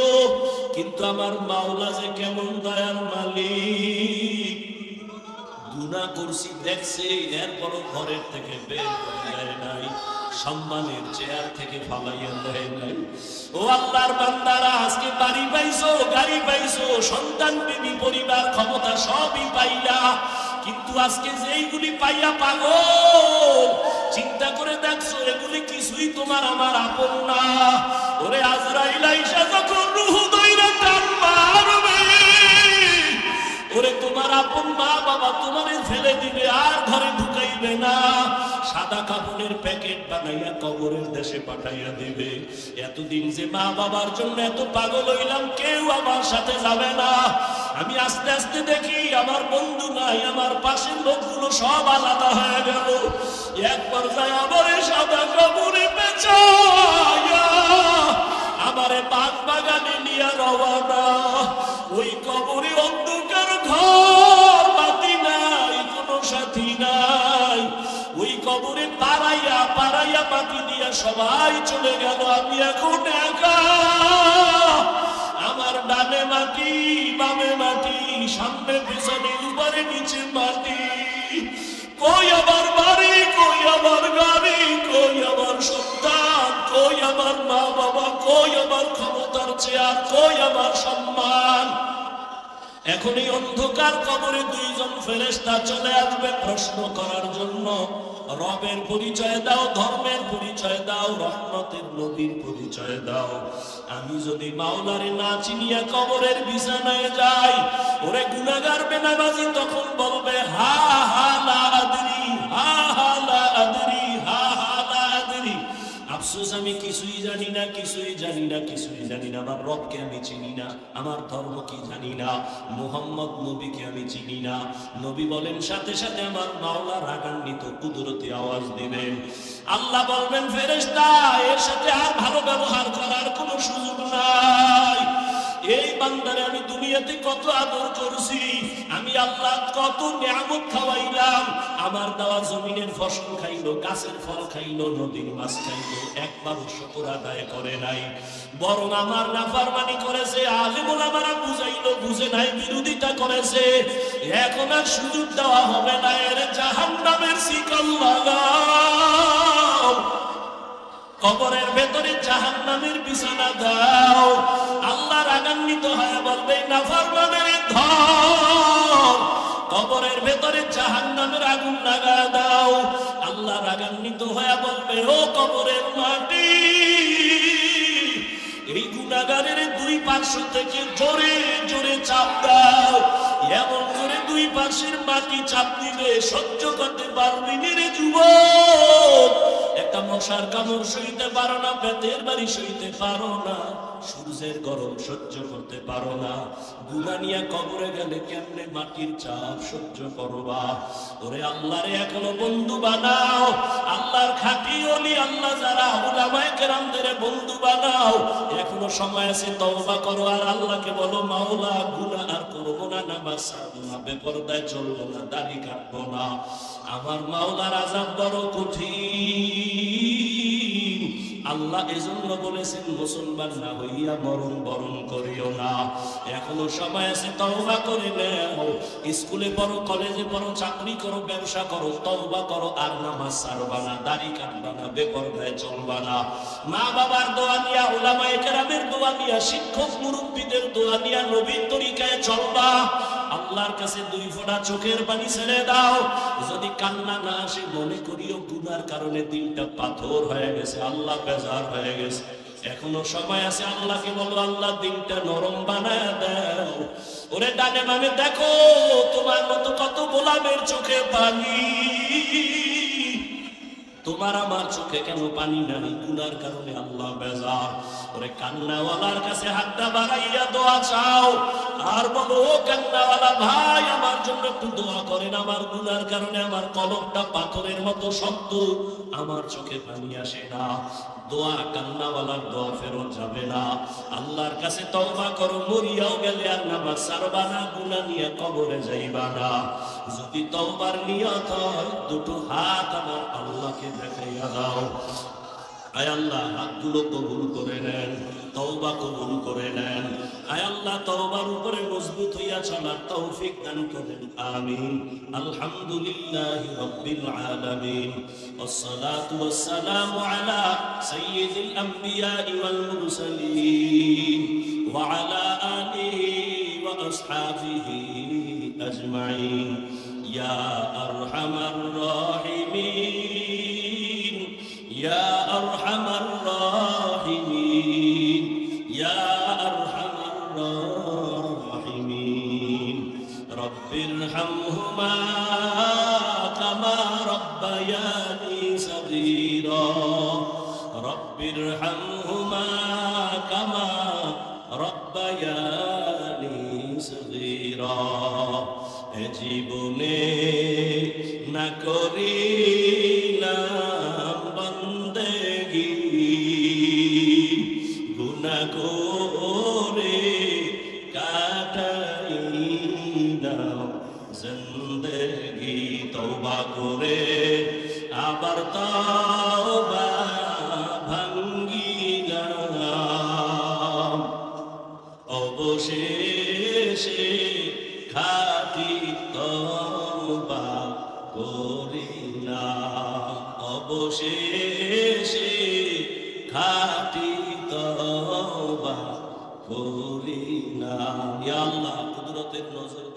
কিন্তু আমার মাওলা যে কেমন দয়ার মালিক, গুনাহ করছি দেখছে, এরপরও ঘরের থেকে বের করে দেয় নাই, সম্মানের চেয়ার থেকে ফালাইয়া দেয় নাই। ও আল্লাহর বান্দারা, আজকে বাড়ি পাইছো, গাড়ি পাইছো, সন্তান, বিবি, পরিবার, ক্ষমতা সবই পাইলা, কিন্তু আজকে যেইগুলি পাইয়া পাগল, চিন্তা করে দেখছো এগুলি কিছুই তোমার আমার আপন না। ওরে আজরাইল আইসা যখন রূহ দইরা টান মারবে, ওরে তোমার আপন মা বাবা তোমারে ফেলে দিবে, আর ঘরে ঢুকাইবে না। সাদা কাপড়ের প্যাকেট বানাইয়া কবরের দেশে পাঠাইয়া দিবে। এতদিন যে মা বাবার জন্য এত পাগল হইলাম, কেউ আমার সাথে যাবে না। আমি আস্তে আস্তে দেখি আমার বন্ধু নাই, আমার পাশের লোকগুলো সব আলাদা হয়ে গেল। এক পর্যায়ে আমারে সাদা কাপড়ে পেঁচাইয়া আমারে বাগ বাগানে নিয়ে রওনা। ওই কবরে অন্ধকার ঘর, বাতি নাই, কোনো সাথী নাই। ওই কবরে পাড়াইয়া পাড়াইয়া মাটি দিয়া সবাই চলে গেল, আমি এখন একা। আমার ডানে মাটি, বামে মাটি, সামনে পেছনে, উপরে নিচে মাটি। কই আমার বাড়ি, কই আমার গাড়ি, কই আমার সন্তান, কই আমার মা বাবা, কই আমার ক্ষমতার চেয়ার, কই আমার সম্মান। এখন এই অন্ধকার কবরে দুইজন ফেরেশতা চলে আসবে প্রশ্ন করার জন্য। রবের পরিচয় দাও, ধর্মের পরিচয় দাও, রহমতের নবীর পরিচয় দাও। আমি যদি মাওলারে না চিনিয়া কবরের বিছানায় যাই, ওরে গুনাহগার বেনামাজি তখন বলবে হা হা লা আদরি, হা হা লা আদরি, হা হা লা আদরি। আফসোস, আমি কিছুই জানি না, কিছুই জানি না, কিছুই জানি না। আমার রবকে আমি চিনি না, আমার ধর্ম কি জানি না, মুহাম্মদ নবীকে আমি চিনি না। নবী বলেন সাথে সাথে আমার মাওলা রাগান্বিত কুদরতি আওয়াজ দিবেন। আল্লাহ বলবেন ফেরেশতা, এর সাথে আর ভালো ব্যবহার করার কোনো সুযোগ নাই। এই বান্দারে আমি দুনিয়াতে কত আদর করছি, আমি আল্লাহ কত নিয়ামত খাওয়াইলাম। আমার দেওয়া জমিনের ফসল খাইলো, গাছের ফল খাইলো, নদীর মাছ খাইলো, একবারও শুকর আদায় করে নাই, বরং আমার নাফরমানি করেছে। আলেম ওলামারা বুঝাইলো, বুঝে নাই, বিরোধিতা করেছে। এখন আর সুযোগ দেওয়া হবে না, এর জাহান্নামের শিকল লাগাও, কবরের ভেতরে জাহান্নামের বিছানা দাও। আল্লাহ রাগান্বিত হয়ে বলবে নাফরমানের ধর, কবরের ভেতরে জাহান্নামের আগুন লাগা দাও। আল্লাহ রাগান্বিত হয়ে বলবে ও কবরের মাটি, এই গুনাহগারের দুই পার্শ্ব থেকে জোরে জোরে চাপ দাও। এমন করে দুই পাশের মাটি চাপ দিবে, সহ্য করতে পারবি রে যুবক। একটা মশার কামড় সইতে পারো না, বেতের বাড়ি সইতে পারো না, সূর্যের গরম সহ্য করতে পারো না। গুনাহ নিয়ে কবরে গেলে কেমনে মাটির চাপ সহ্য করবা? ওরে আল্লাহরে এখনো বন্ধু বানাও, আল্লাহর খাঁটি ওলি, আল্লাহ যারা উলামায়ে কেরামদের বন্ধু বানাও। এখনো সময় আছে, তওবা করো আর আল্লাহকে বলো মাওলা গুনাহ আর করবো না, নামাজ ছাড়বো না, বেপরদায় চলবো না, দাড়ি কাটবো না। আমার মাওলার আযাব বড় কঠিন। আল্লাহ এজন্য বলেছেন মুসলমান না হইয়া মরণ বরণ করিও না। এখনো সময় আছে, তওবা করে নাও। স্কুলে পড়ো, কলেজে পড়ো, চাকরি করো, ব্যবসা করো, তওবা করো আর নামাজ ছাড়বা না, দাড়ি কাটবা না, বেপরদায় চলবা না। মা বাবার দোয়া নিয়া, উলামায়ে কেরামের দোয়া নিয়া, শিক্ষক মুরব্বীদের দোয়া নিয়া নবীর তরিকায় চলবা। আল্লাহর কাছে দুই ফোঁটা চোখের পানি ছেড়ে দাও। যদি কান্না না আসে, মনে করিও গুনার কারণে দিলটা পাথর হয়ে গেছে, আল্লাহ বেজার হয়ে গেছে। এখনো সময় আছে, আল্লাহকে বলো আল্লাহ দিলটা নরম বানায় দাও। ওরে ডানে বামে দেখো, তোমার মতো কত গোলামের চোখে পানি, তোমার আমার চোখে কেন পানি নাই? গুনার কারণে আল্লাহ বেজার। ওরে কান্নাওয়ালার কাছে হাতটা বাড়াইয়া দোয়া চাও আর বলো ও কান্নাওয়ালা ভাই, আমার জন্য একটু দোয়া করেন, আমার গুনার কারণে আমার কলমটা পাথরের মতো শক্ত, আমার চোখে পানি আসে না। দোয়া কান্নাওয়ালার দোয়া ফেরত যাবে না। আল্লাহর কাছে তওবা করো, মরিয়াও গেলে আর নামাজ ছাড়বা না, গুনাহ নিয়ে কবরে যাইবা না। যদি তওবার নিয়ত হয়, দুটো হাত আমার আল্লাহকে দেখাইয়া দাও। আয় আল্লাহ, হাতগুলো কবুল করে নেন, তওবা কবুল করে নেন। আয় আল্লাহ, তওবার উপরে মজবুত হইয়া চলার তৌফিক দান করেন, আমিন। আলহামদুলিল্লাহি রাব্বিল আলামিন, ওয়াসসালাতু ওয়াসসালামু আলা সাইয়্যিদিল আমবিয়াই ওয়াল মুরসালিন ওয়া আলা আলিহি ওয়া আসহাবিহি আজমাইন। ইয়া আরহামার রাহিমিন, ইয়া আরহামার রাহিমিন, ইয়া আরহামার রাহিমিন। রব্বিরহামহুমা কামা রাব্বায়ানি সগীরা, রব্বিরহামহুমা কামা রাব্বায়ানি সগীরা। এ জীবনে না করিলাম বন্দেগি, গুনাহ করে কাটাইলাম জিন্দেগি। তওবা করে আবার তওবা ভাঙ্গিলাম, অবশেষে খাঁটি তওবা করিলাম, অবশেষে খাঁটি তওবা করিলাম। ইয়া আল্লাহ, কুদরত ইবাদতের নজর